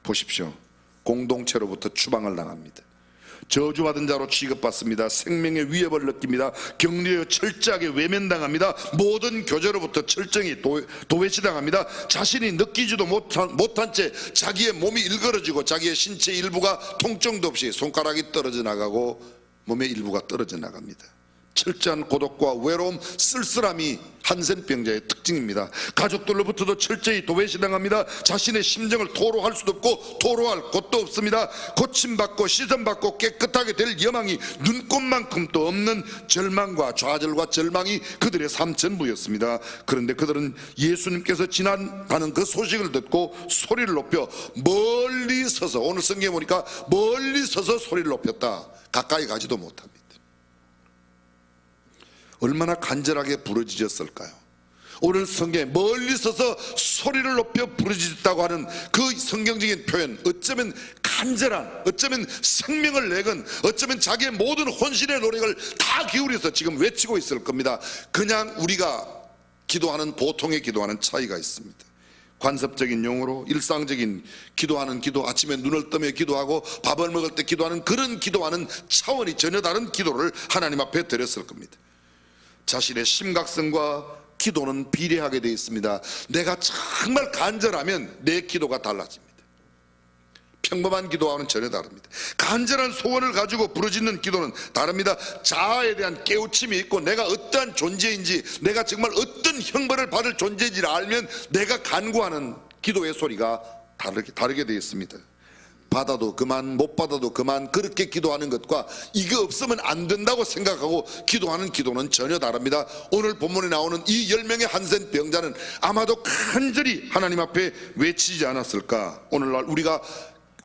보십시오. 공동체로부터 추방을 당합니다. 저주받은 자로 취급받습니다. 생명의 위협을 느낍니다. 격리하여 철저하게 외면당합니다. 모든 교제로부터 철저히 도외시당합니다. 자신이 느끼지도 못한 채 자기의 몸이 일그러지고 자기의 신체 일부가 통증도 없이 손가락이 떨어져 나가고 몸의 일부가 떨어져 나갑니다. 철저한 고독과 외로움, 쓸쓸함이 한센병자의 특징입니다. 가족들로부터도 철저히 도외시당합니다. 자신의 심정을 토로할 수도 없고 토로할 곳도 없습니다. 고침받고 씻음받고 깨끗하게 될 여망이 눈꼽만큼도 없는 절망과 좌절과 절망이 그들의 삶 전부였습니다. 그런데 그들은 예수님께서 지나가는 그 소식을 듣고 소리를 높여 멀리 서서, 오늘 성경에 보니까 멀리 서서 소리를 높였다. 가까이 가지도 못합니다. 얼마나 간절하게 부르짖었을까요? 오늘 성경에 멀리 서서 소리를 높여 부르짖었다고 하는 그 성경적인 표현, 어쩌면 간절한, 어쩌면 생명을 내건, 어쩌면 자기의 모든 혼신의 노력을 다 기울여서 지금 외치고 있을 겁니다. 그냥 우리가 기도하는 보통의 기도하는 차이가 있습니다. 관습적인 용어로 일상적인 기도하는 기도, 아침에 눈을 뜨며 기도하고 밥을 먹을 때 기도하는 그런 기도하는 차원이 전혀 다른 기도를 하나님 앞에 드렸을 겁니다. 자신의 심각성과 기도는 비례하게 되어 있습니다. 내가 정말 간절하면 내 기도가 달라집니다. 평범한 기도와는 전혀 다릅니다. 간절한 소원을 가지고 부르짖는 기도는 다릅니다. 자아에 대한 깨우침이 있고 내가 어떠한 존재인지, 내가 정말 어떤 형벌을 받을 존재인지를 알면 내가 간구하는 기도의 소리가 다르게 되어 있습니다. 받아도 그만, 못 받아도 그만, 그렇게 기도하는 것과 이거 없으면 안 된다고 생각하고 기도하는 기도는 전혀 다릅니다. 오늘 본문에 나오는 이 10명의 한센 병자는 아마도 간절히 하나님 앞에 외치지 않았을까? 오늘날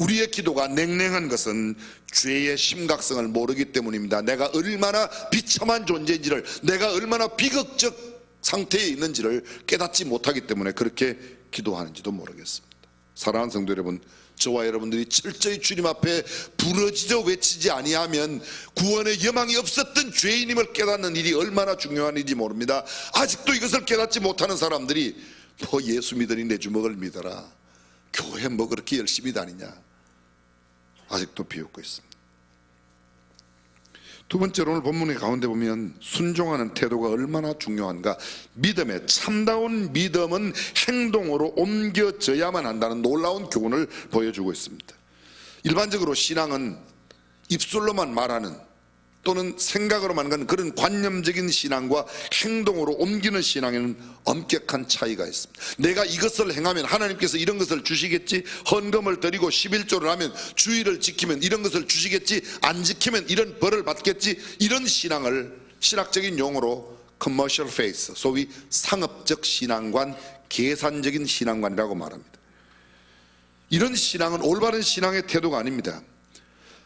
우리의 기도가 냉랭한 것은 죄의 심각성을 모르기 때문입니다. 내가 얼마나 비참한 존재인지를, 내가 얼마나 비극적 상태에 있는지를 깨닫지 못하기 때문에 그렇게 기도하는지도 모르겠습니다. 사랑하는 성도 여러분, 저와 여러분들이 철저히 주님 앞에 부르짖어 외치지 아니하면 구원의 여망이 없었던 죄인임을 깨닫는 일이 얼마나 중요한 일인지 모릅니다. 아직도 이것을 깨닫지 못하는 사람들이 뭐 예수 믿으니 내 주먹을 믿어라, 교회 뭐 그렇게 열심히 다니냐, 아직도 비웃고 있습니다. 두 번째로 오늘 본문의 가운데 보면 순종하는 태도가 얼마나 중요한가, 믿음의 참다운 믿음은 행동으로 옮겨져야만 한다는 놀라운 교훈을 보여주고 있습니다. 일반적으로 신앙은 입술로만 말하는 또는 생각으로만 가는 그런 관념적인 신앙과 행동으로 옮기는 신앙에는 엄격한 차이가 있습니다. 내가 이것을 행하면 하나님께서 이런 것을 주시겠지, 헌금을 드리고 11조를 하면, 주의를 지키면 이런 것을 주시겠지, 안 지키면 이런 벌을 받겠지, 이런 신앙을 신학적인 용어로 commercial faith, 소위 상업적 신앙관, 계산적인 신앙관이라고 말합니다. 이런 신앙은 올바른 신앙의 태도가 아닙니다.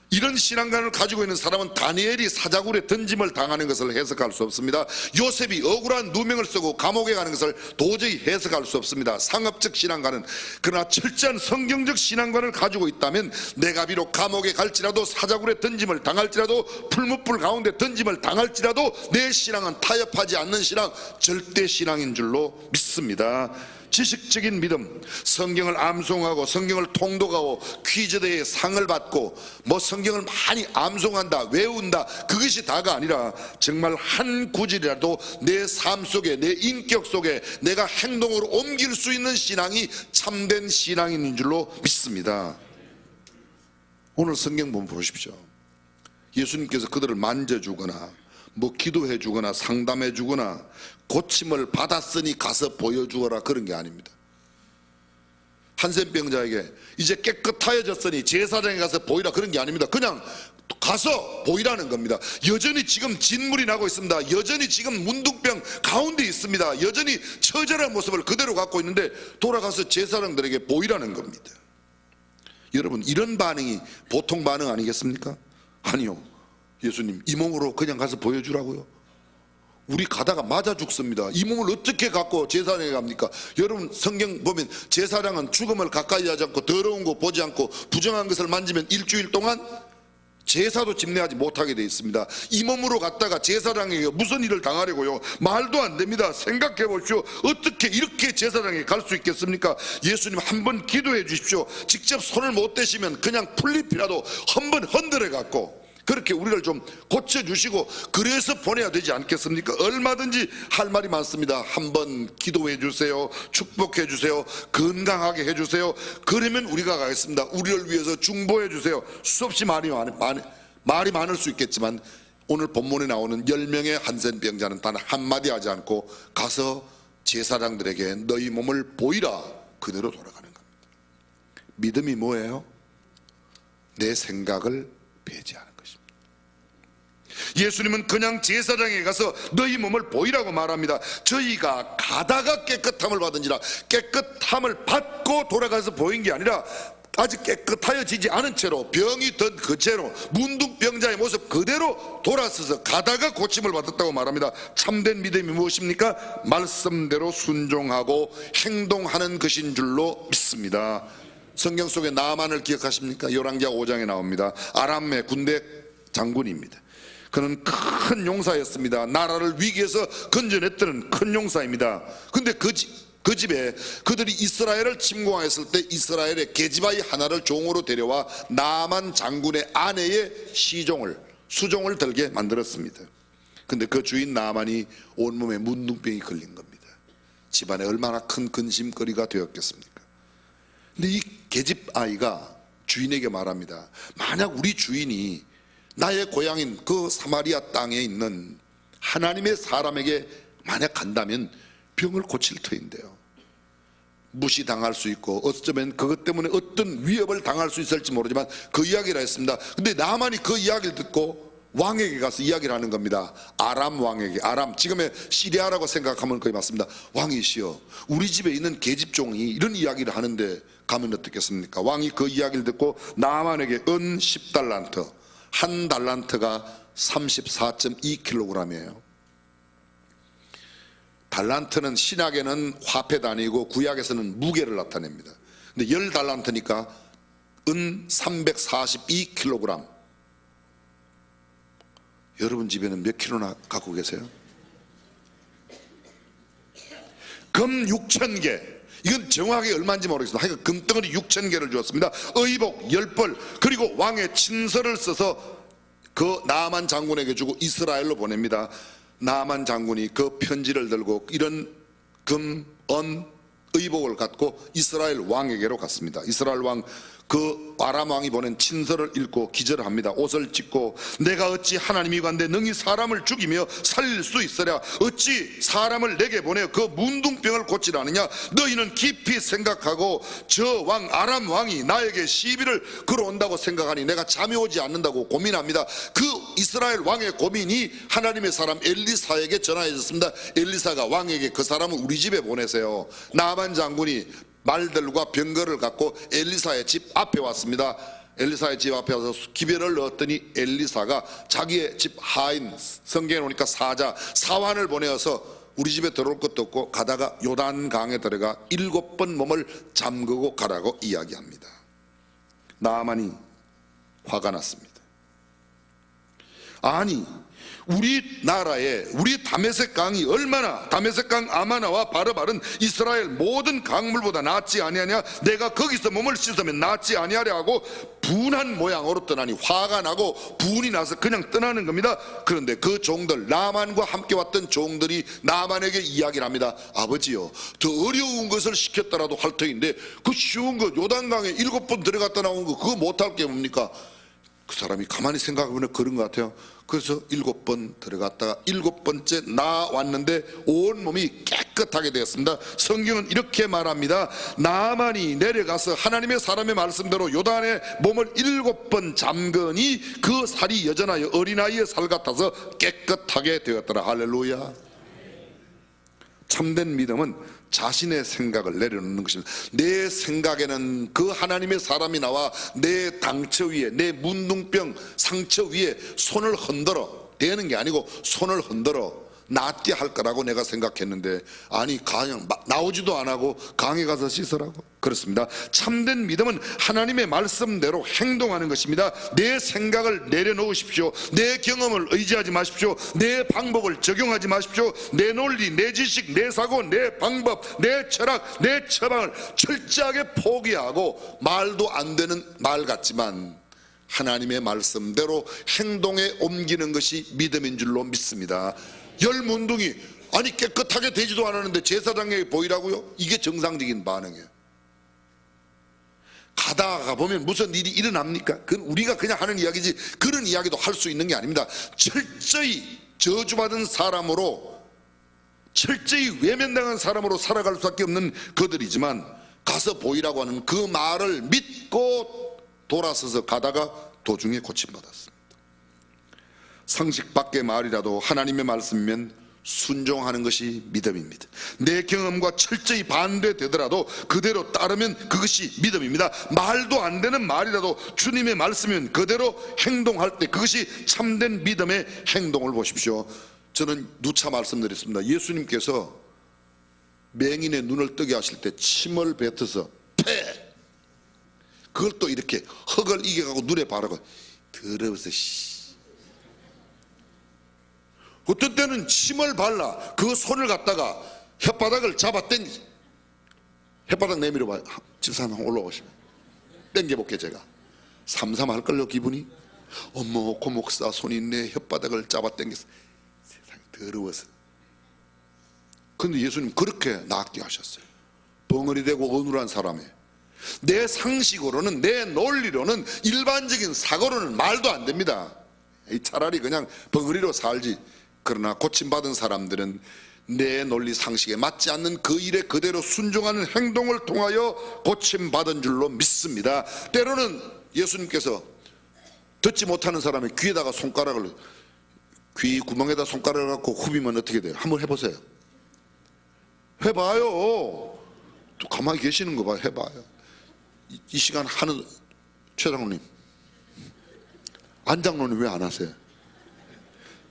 이런 신앙관을 가지고 있는 사람은 다니엘이 사자굴에 던짐을 당하는 것을 해석할 수 없습니다. 요셉이 억울한 누명을 쓰고 감옥에 가는 것을 도저히 해석할 수 없습니다. 상업적 신앙관은, 그러나 철저한 성경적 신앙관을 가지고 있다면 내가 비록 감옥에 갈지라도, 사자굴에 던짐을 당할지라도, 풀무불 가운데 던짐을 당할지라도 내 신앙은 타협하지 않는 신앙, 절대 신앙인 줄로 믿습니다. 지식적인 믿음, 성경을 암송하고 성경을 통독하고 퀴즈대회 상을 받고 뭐 성경을 많이 암송한다, 외운다, 그것이 다가 아니라 정말 한 구절이라도 내 삶 속에, 내 인격 속에 내가 행동으로 옮길 수 있는 신앙이 참된 신앙인 줄로 믿습니다. 오늘 성경 보면 보십시오. 예수님께서 그들을 만져주거나 뭐 기도해 주거나 상담해 주거나 고침을 받았으니 가서 보여주어라, 그런 게 아닙니다. 한센병자에게 이제 깨끗하여졌으니 제사장에 가서 보이라, 그런 게 아닙니다. 그냥 가서 보이라는 겁니다. 여전히 지금 진물이 나고 있습니다. 여전히 지금 문둥병 가운데 있습니다. 여전히 처절한 모습을 그대로 갖고 있는데 돌아가서 제사장들에게 보이라는 겁니다. 여러분, 이런 반응이 보통 반응 아니겠습니까? 아니요. 예수님, 이 몸으로 그냥 가서 보여주라고요? 우리 가다가 맞아 죽습니다. 이 몸을 어떻게 갖고 제사장에 갑니까? 여러분, 성경 보면 제사장은 죽음을 가까이 하지 않고 더러운 거 보지 않고 부정한 것을 만지면 일주일 동안 제사도 집례하지 못하게 되어 있습니다. 이 몸으로 갔다가 제사장에게 무슨 일을 당하려고요? 말도 안 됩니다. 생각해 보십시오. 어떻게 이렇게 제사장에 갈 수 있겠습니까? 예수님 한번 기도해 주십시오. 직접 손을 못 대시면 그냥 풀잎이라도 한번 흔들어 갖고 그렇게 우리를 좀 고쳐주시고 그래서 보내야 되지 않겠습니까? 얼마든지 할 말이 많습니다. 한번 기도해 주세요. 축복해 주세요. 건강하게 해주세요. 그러면 우리가 가겠습니다. 우리를 위해서 중보해 주세요. 수없이 말이 많을 수 있겠지만 오늘 본문에 나오는 10명의 한센병자는 단 한마디 하지 않고 가서 제사장들에게 너희 몸을 보이라 그대로 돌아가는 겁니다. 믿음이 뭐예요? 내 생각을 배제하는 것입니다. 예수님은 그냥 제사장에 가서 너희 몸을 보이라고 말합니다. 저희가 가다가 깨끗함을 받은지라, 깨끗함을 받고 돌아가서 보인 게 아니라 아직 깨끗하여지지 않은 채로 병이 든 그 채로 문둥병자의 모습 그대로 돌아서서 가다가 고침을 받았다고 말합니다. 참된 믿음이 무엇입니까? 말씀대로 순종하고 행동하는 것인 줄로 믿습니다. 성경 속에 나만을 기억하십니까? 열왕기하 5장에 나옵니다. 아람의 군대 장군입니다. 그는 큰 용사였습니다. 나라를 위기에서 건져냈던 큰 용사입니다. 근데 그 집에 그들이 이스라엘을 침공했을 때 이스라엘의 계집아이 하나를 종으로 데려와 나만 장군의 아내의 수종을 들게 만들었습니다. 근데 그 주인 나만이 온몸에 문둥병이 걸린 겁니다. 집안에 얼마나 큰 근심거리가 되었겠습니까? 근데 이 계집아이가 주인에게 말합니다. 만약 우리 주인이 나의 고향인 그 사마리아 땅에 있는 하나님의 사람에게 만약 간다면 병을 고칠 터인데요. 무시당할 수 있고 어쩌면 그것 때문에 어떤 위협을 당할 수 있을지 모르지만 그 이야기를 했습니다. 근데 나만이 그 이야기를 듣고 왕에게 가서 이야기를 하는 겁니다. 아람 왕에게. 아람, 지금의 시리아라고 생각하면 거의 맞습니다. 왕이시여, 우리 집에 있는 계집종이 이런 이야기를 하는데 가면 어떻겠습니까? 왕이 그 이야기를 듣고 나만에게 은 10달란트, 한 달란트가 34.2kg이에요. 달란트는 신약에는 화폐 단위고 구약에서는 무게를 나타냅니다. 근데 10달란트니까 은 342kg. 여러분 집에는 몇 킬로나 갖고 계세요? 금 6,000개. 이건 정확하게 얼마인지 모르겠습니다. 하여간 금덩어리 6,000개를 주었습니다. 의복 10벌, 그리고 왕의 친서를 써서 그 나만 장군에게 주고 이스라엘로 보냅니다. 나만 장군이 그 편지를 들고 이런 금, 은, 의복을 갖고 이스라엘 왕에게로 갔습니다. 이스라엘 왕, 그 아람 왕이 보낸 친서를 읽고 기절합니다. 옷을 찢고 내가 어찌 하나님이 간데 능히 사람을 죽이며 살릴 수 있으랴. 어찌 사람을 내게 보내어 그 문둥병을 고치라느냐. 너희는 깊이 생각하고 저 왕 아람 왕이 나에게 시비를 걸어온다고 생각하니 내가 잠이 오지 않는다고 고민합니다. 그 이스라엘 왕의 고민이 하나님의 사람 엘리사에게 전하여졌습니다. 엘리사가 왕에게 그 사람을 우리 집에 보내세요. 나만 장군이 말들과 병거를 갖고 엘리사의 집 앞에 왔습니다. 엘리사의 집 앞에 와서 기별을 넣었더니 엘리사가 자기의 집 하인, 성경에 오니까 사환을 보내어서 우리 집에 들어올 것도 없고 가다가 요단강에 들어가 7번 몸을 잠그고 가라고 이야기합니다. 나아만이 화가 났습니다. 아니, 우리나라에 우리 다메섹 강이 얼마나, 다메섹 강 아마나와 바르발은 이스라엘 모든 강물보다 낫지 아니하냐. 내가 거기서 몸을 씻으면 낫지 아니하려 하고 분한 모양으로 떠나니 화가 나고 분이 나서 그냥 떠나는 겁니다. 그런데 그 종들, 나만과 함께 왔던 종들이 나만에게 이야기를 합니다. 아버지요, 더 어려운 것을 시켰더라도 할 터인데 그 쉬운 것, 요단강에 7번 들어갔다 나온 거 그거 못할 게 뭡니까? 그 사람이 가만히 생각해보면 그런 것 같아요. 그래서 7번 들어갔다가 7번째 나왔는데 온몸이 깨끗하게 되었습니다. 성경은 이렇게 말합니다. 나만이 내려가서 하나님의 사람의 말씀대로 요단에 몸을 7번 잠그니 그 살이 여전하여 어린아이의 살 같아서 깨끗하게 되었더라. 할렐루야. 참된 믿음은 자신의 생각을 내려놓는 것입니다. 내 생각에는 그 하나님의 사람이 나와 내 당처 위에, 내 문둥병 상처 위에 손을 흔들어 대는 게 아니고 손을 흔들어 낫게 할 거라고 내가 생각했는데 아니 그냥 나오지도 안 하고 강에 가서 씻으라고. 그렇습니다. 참된 믿음은 하나님의 말씀대로 행동하는 것입니다. 내 생각을 내려놓으십시오. 내 경험을 의지하지 마십시오. 내 방법을 적용하지 마십시오. 내 논리, 내 지식, 내 사고, 내 방법, 내 철학, 내 처방을 철저하게 포기하고 말도 안 되는 말 같지만 하나님의 말씀대로 행동에 옮기는 것이 믿음인 줄로 믿습니다. 열문둥이 아니 깨끗하게 되지도 않았는데 제사장에게 보이라고요? 이게 정상적인 반응이에요. 가다가 보면 무슨 일이 일어납니까? 그건 우리가 그냥 하는 이야기지 그런 이야기도 할 수 있는 게 아닙니다. 철저히 저주받은 사람으로 철저히 외면당한 사람으로 살아갈 수밖에 없는 그들이지만 가서 보이라고 하는 그 말을 믿고 돌아서서 가다가 도중에 고침받았습니다. 상식 밖의 말이라도 하나님의 말씀이면 순종하는 것이 믿음입니다. 내 경험과 철저히 반대되더라도 그대로 따르면 그것이 믿음입니다. 말도 안 되는 말이라도 주님의 말씀이면 그대로 행동할 때 그것이 참된 믿음의 행동을 보십시오. 저는 누차 말씀드렸습니다. 예수님께서 맹인의 눈을 뜨게 하실 때 침을 뱉어서 패! 그걸 또 이렇게 흙을 이겨가고 눈에 바르고 더러워서 어떤 때는 침을 발라 그 손을 갖다가 혓바닥을 잡아 당기 혓바닥 내밀어 봐요. 집사람 한번 올라오시면 당겨볼게. 제가 삼삼할걸요 기분이. 어머 고목사 손이 내 혓바닥을 잡아 당겼어. 세상에 더러워서. 근데 예수님 그렇게 낫게 하셨어요. 벙어리 되고 어눌한 사람에 내 상식으로는 내 논리로는 일반적인 사고로는 말도 안 됩니다. 차라리 그냥 벙어리로 살지. 그러나 고침받은 사람들은 내 논리 상식에 맞지 않는 그 일에 그대로 순종하는 행동을 통하여 고침받은 줄로 믿습니다. 때로는 예수님께서 듣지 못하는 사람의 귀에다가 손가락을 귀 구멍에다 손가락을 갖고 후비면 어떻게 돼요? 한번 해보세요. 해봐요. 또 가만히 계시는 거 봐요. 해봐요. 이 시간 하는 최 장로님, 안 장로님 왜 안 하세요?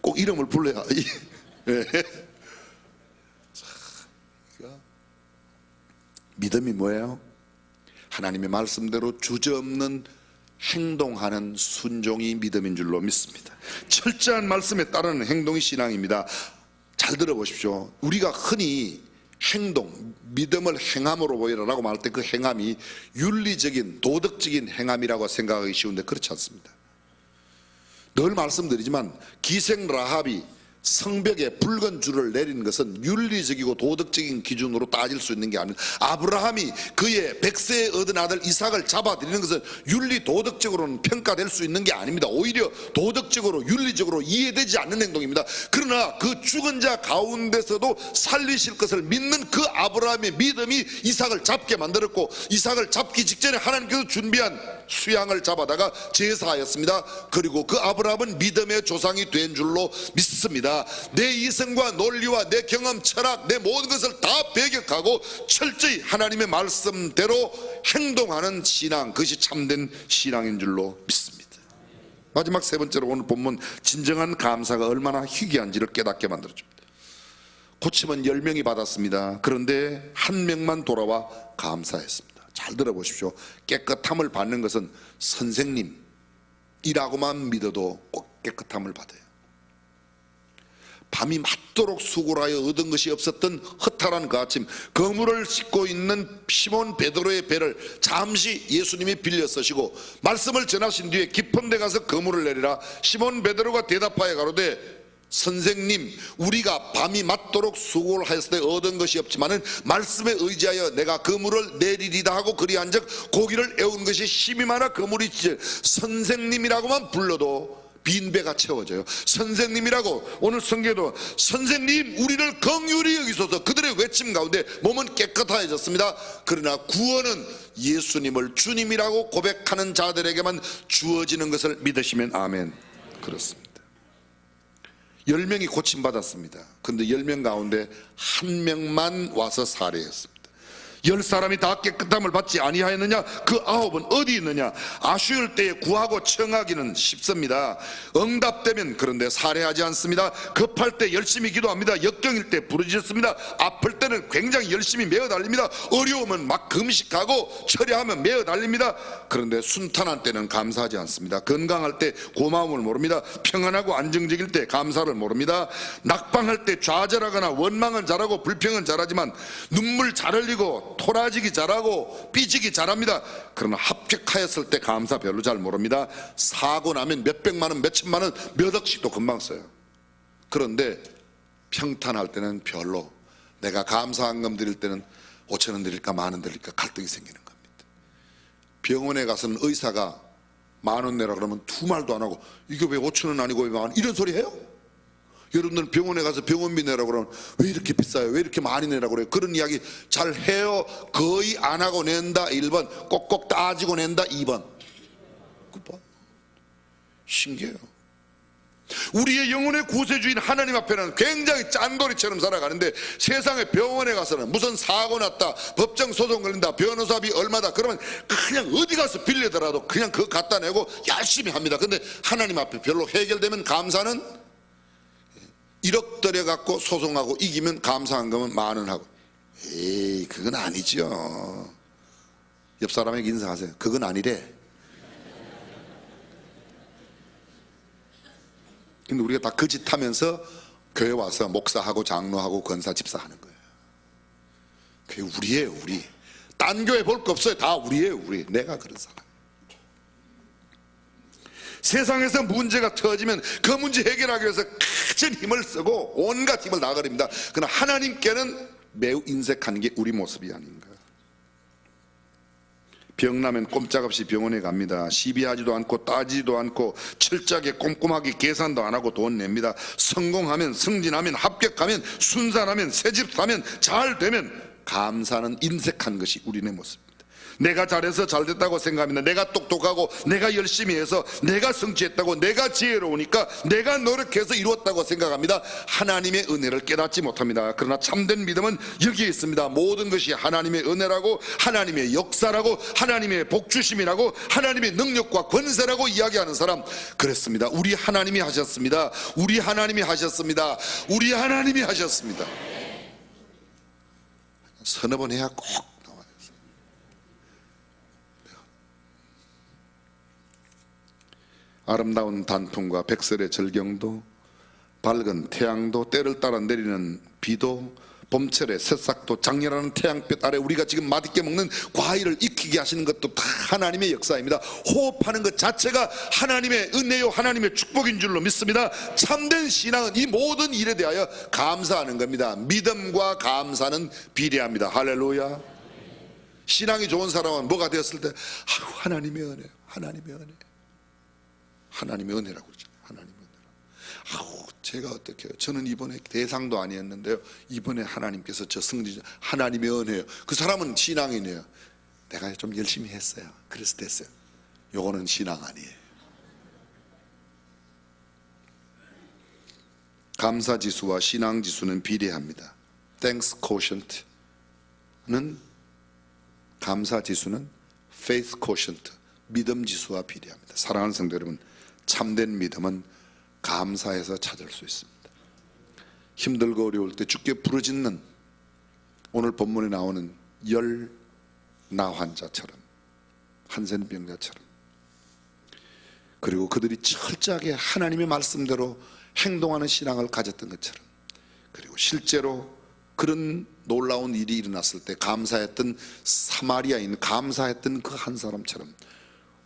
꼭 이름을 불러야. 믿음이 뭐예요? 하나님의 말씀대로 주저없는 행동하는 순종이 믿음인 줄로 믿습니다. 철저한 말씀에 따르는 행동이 신앙입니다. 잘 들어보십시오. 우리가 흔히 행동, 믿음을 행함으로 보이라라고 말할 때 그 행함이 윤리적인 도덕적인 행함이라고 생각하기 쉬운데 그렇지 않습니다. 늘 말씀드리지만 기생 라합이 성벽에 붉은 줄을 내린 것은 윤리적이고 도덕적인 기준으로 따질 수 있는 게 아니라 아브라함이 그의 백세에 얻은 아들 이삭을 잡아들이는 것은 윤리 도덕적으로는 평가될 수 있는 게 아닙니다. 오히려 도덕적으로 윤리적으로 이해되지 않는 행동입니다. 그러나 그 죽은 자 가운데서도 살리실 것을 믿는 그 아브라함의 믿음이 이삭을 잡게 만들었고 이삭을 잡기 직전에 하나님께서 준비한 수양을 잡아다가 제사하였습니다. 그리고 그 아브라함은 믿음의 조상이 된 줄로 믿습니다. 내 이성과 논리와 내 경험, 철학, 내 모든 것을 다 배격하고 철저히 하나님의 말씀대로 행동하는 신앙, 그것이 참된 신앙인 줄로 믿습니다. 마지막 세 번째로 오늘 본문 진정한 감사가 얼마나 희귀한지를 깨닫게 만들어줍니다. 고침은 10명이 받았습니다. 그런데 한 명만 돌아와 감사했습니다. 잘 들어보십시오. 깨끗함을 받는 것은 선생님이라고만 믿어도 꼭 깨끗함을 받아요. 밤이 맞도록 수고를 하여 얻은 것이 없었던 허탈한 그 아침, 그물을 싣고 있는 시몬 베드로의 배를 잠시 예수님이 빌려 쓰시고 말씀을 전하신 뒤에 깊은 데 가서 그물을 내리라. 시몬 베드로가 대답하여 가로되 선생님, 우리가 밤이 맞도록 수고를 하였을 때 얻은 것이 없지만은 말씀에 의지하여 내가 그물을 내리리다 하고 그리한즉 고기를 애운 것이 힘이 많아 그물이 찢어. 선생님이라고만 불러도 빈배가 채워져요. 선생님이라고 오늘 성경에도 선생님 우리를 긍휼히 여기소서, 그들의 외침 가운데 몸은 깨끗해졌습니다. 그러나 구원은 예수님을 주님이라고 고백하는 자들에게만 주어지는 것을 믿으시면 아멘. 그렇습니다. 10명이 고침받았습니다. 그런데 10명 가운데 한 명만 와서 살해했습니다. 10사람이 다 깨끗함을 받지 아니하였느냐? 그 9은 어디 있느냐? 아쉬울 때에 구하고 청하기는 쉽습니다. 응답되면 그런데 살해하지 않습니다. 급할 때 열심히 기도합니다. 역경일 때 부르짖습니다. 아플 때는 굉장히 열심히 메어 달립니다. 어려우면 막 금식하고 철야하면 메어 달립니다. 그런데 순탄한 때는 감사하지 않습니다. 건강할 때 고마움을 모릅니다. 평안하고 안정적일 때 감사를 모릅니다. 낙방할 때 좌절하거나 원망은 잘하고 불평은 잘하지만 눈물 잘 흘리고 토라지기 잘하고 삐지기 잘합니다. 그러나 합격하였을 때 감사 별로 잘 모릅니다. 사고 나면 몇백만 원 몇천만 원 몇 억씩도 금방 써요. 그런데 평탄할 때는 별로, 내가 감사한금 드릴 때는 5천 원 드릴까 만 원 드릴까 갈등이 생기는 겁니다. 병원에 가서는 의사가 10,000원 내라 그러면 두 말도 안 하고 이게 왜 5천 원 아니고 왜 10,000원, 이런 소리 해요? 여러분들 병원에 가서 병원비 내라고 그러면 왜 이렇게 비싸요? 왜 이렇게 많이 내라고 그래요? 그런 이야기 잘 해요? 거의 안 하고 낸다 1번, 꼭꼭 따지고 낸다 2번. 그봐, 신기해요. 우리의 영혼의 구세주인 하나님 앞에는 굉장히 짠돌이처럼 살아가는데, 세상에 병원에 가서는 무슨 사고 났다, 법정 소송 걸린다, 변호사비 얼마다 그러면 그냥 어디 가서 빌리더라도 그냥 그거 갖다 내고 열심히 합니다. 근데 하나님 앞에 별로 해결되면 감사는 1억 들여갖고 소송하고 이기면 감사한 거면 10,000원 하고. 에이, 그건 아니죠. 옆 사람에게 인사하세요. 그건 아니래. 근데 우리가 다 그 짓 하면서 교회 와서 목사하고 장로하고 권사 집사 하는 거예요. 그게 우리예요, 우리. 딴 교회 볼 거 없어요. 다 우리예요, 우리. 내가 그런 사람. 세상에서 문제가 터지면 그 문제 해결하기 위해서 큰 힘을 쓰고 온갖 힘을 다거립니다. 그러나 하나님께는 매우 인색한 게 우리 모습이 아닌가. 병나면 꼼짝없이 병원에 갑니다. 시비하지도 않고 따지지도 않고 철저하게 꼼꼼하게 계산도 안 하고 돈 냅니다. 성공하면, 승진하면, 합격하면, 순산하면, 새집 사면, 잘 되면 감사는 인색한 것이 우리네 모습입니다. 내가 잘해서 잘 됐다고 생각합니다. 내가 똑똑하고 내가 열심히 해서 내가 성취했다고, 내가 지혜로우니까 내가 노력해서 이루었다고 생각합니다. 하나님의 은혜를 깨닫지 못합니다. 그러나 참된 믿음은 여기에 있습니다. 모든 것이 하나님의 은혜라고, 하나님의 역사라고, 하나님의 복주심이라고, 하나님의 능력과 권세라고 이야기하는 사람, 그랬습니다. 우리 하나님이 하셨습니다. 우리 하나님이 하셨습니다. 우리 하나님이 하셨습니다. 서너 번 해야 꼭 나와요. 아름다운 단풍과 백설의 절경도, 밝은 태양도, 때를 따라 내리는 비도, 봄철의 새싹도, 장렬하는 태양빛 아래 우리가 지금 맛있게 먹는 과일을 익히게 하시는 것도 다 하나님의 역사입니다. 호흡하는 것 자체가 하나님의 은혜요, 하나님의 축복인 줄로 믿습니다. 참된 신앙은 이 모든 일에 대하여 감사하는 겁니다. 믿음과 감사는 비례합니다. 할렐루야. 신앙이 좋은 사람은 뭐가 되었을 때 하나님의 은혜, 하나님의 은혜, 하나님의 은혜라고 그러죠. 하나님의 은혜라고. 제가 어떻게 해요? 저는 이번에 대상도 아니었는데요, 이번에 하나님께서 저 승진, 하나님의 은혜요. 그 사람은 신앙이네요. 내가 좀 열심히 했어요. 그래서 됐어요. 요거는 신앙 아니에요. 감사지수와 신앙지수는 비례합니다. Thanks quotient는, 감사지수는 Faith quotient, 믿음지수와 비례합니다. 사랑하는 성도 여러분, 참된 믿음은 감사해서 찾을 수 있습니다. 힘들고 어려울 때 주께 부르짖는, 오늘 본문에 나오는 열나 환자처럼, 한센병자처럼, 그리고 그들이 철저하게 하나님의 말씀대로 행동하는 신앙을 가졌던 것처럼, 그리고 실제로 그런 놀라운 일이 일어났을 때 감사했던 사마리아인, 감사했던 그 한 사람처럼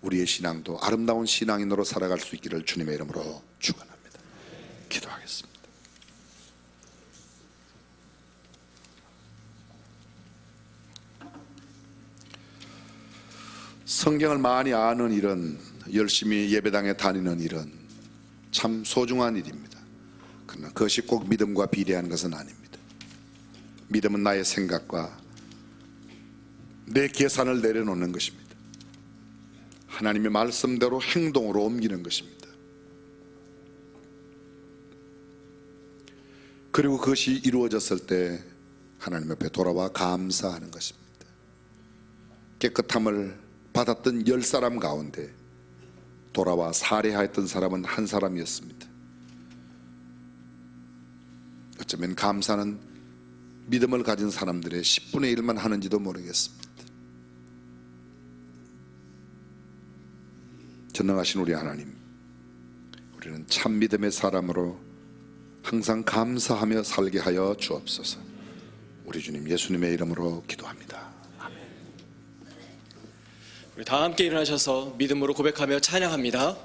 우리의 신앙도 아름다운 신앙인으로 살아갈 수 있기를 주님의 이름으로 축원합니다. 기도하겠습니다. 성경을 많이 아는 일은, 열심히 예배당에 다니는 일은 참 소중한 일입니다. 그러나 그것이 꼭 믿음과 비례한 것은 아닙니다. 믿음은 나의 생각과 내 계산을 내려놓는 것입니다. 하나님의 말씀대로 행동으로 옮기는 것입니다. 그리고 그것이 이루어졌을 때 하나님 앞에 돌아와 감사하는 것입니다. 깨끗함을 받았던 10사람 가운데 돌아와 살해하였던 사람은 한 사람이었습니다. 어쩌면 감사는 믿음을 가진 사람들의 10분의 1만 하는지도 모르겠습니다. 전능하신 우리 하나님, 우리는 참 믿음의 사람으로 항상 감사하며 살게 하여 주옵소서. 우리 주님 예수님의 이름으로 기도합니다. 우리 다 함께 일어나셔서 믿음으로 고백하며 찬양합니다.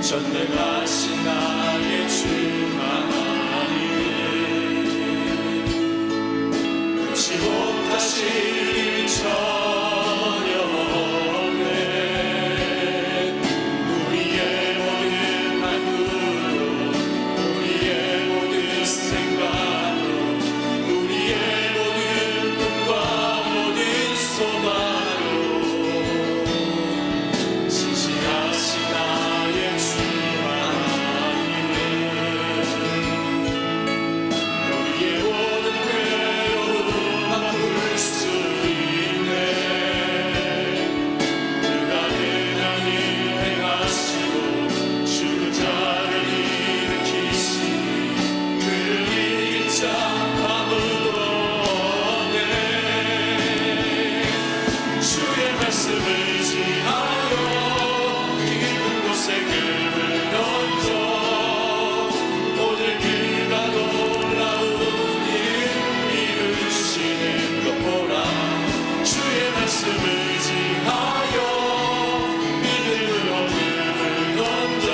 전능하신 나의 주 하나님, 끝이 못하실 일 전영에 우리의 모든 한구로, 우리의 모든 생각으로, 우리의 모든 꿈과 모든 소망으로 신실하신 나의 주 하나님, 우리의 모든 괴로움 바꿀 수 있네. 그가 능히 행하시고 죽은 자를 일으키시니 그를 이긴 자 아무도 없네. 주의 말씀을 지하여 깊은 곳에 그를 던져 오늘 그가 놀라운 일 이루시는 것 보라. 주의 말씀을 지하여 믿음으로 그를 던져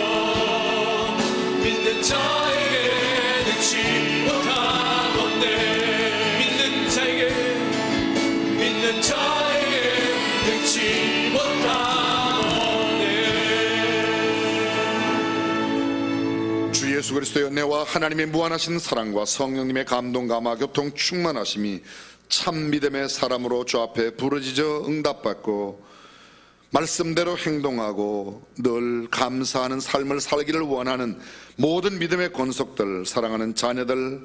믿는 자에게 능치 못하건대. 믿는 자에게 능치 못하건대. 주 예수 그리스도의 은혜와 하나님의 무한하신 사랑과 성령님의 감동 감화 교통 충만하심이 참 믿음의 사람으로 주 앞에 부르짖어 응답받고 말씀대로 행동하고 늘 감사하는 삶을 살기를 원하는 모든 믿음의 권속들, 사랑하는 자녀들,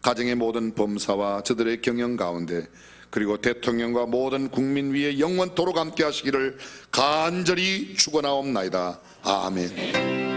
가정의 모든 범사와 저들의 경영 가운데, 그리고 대통령과 모든 국민 위에 영원토록 함께 하시기를 간절히 축원하옵나이다. 아멘.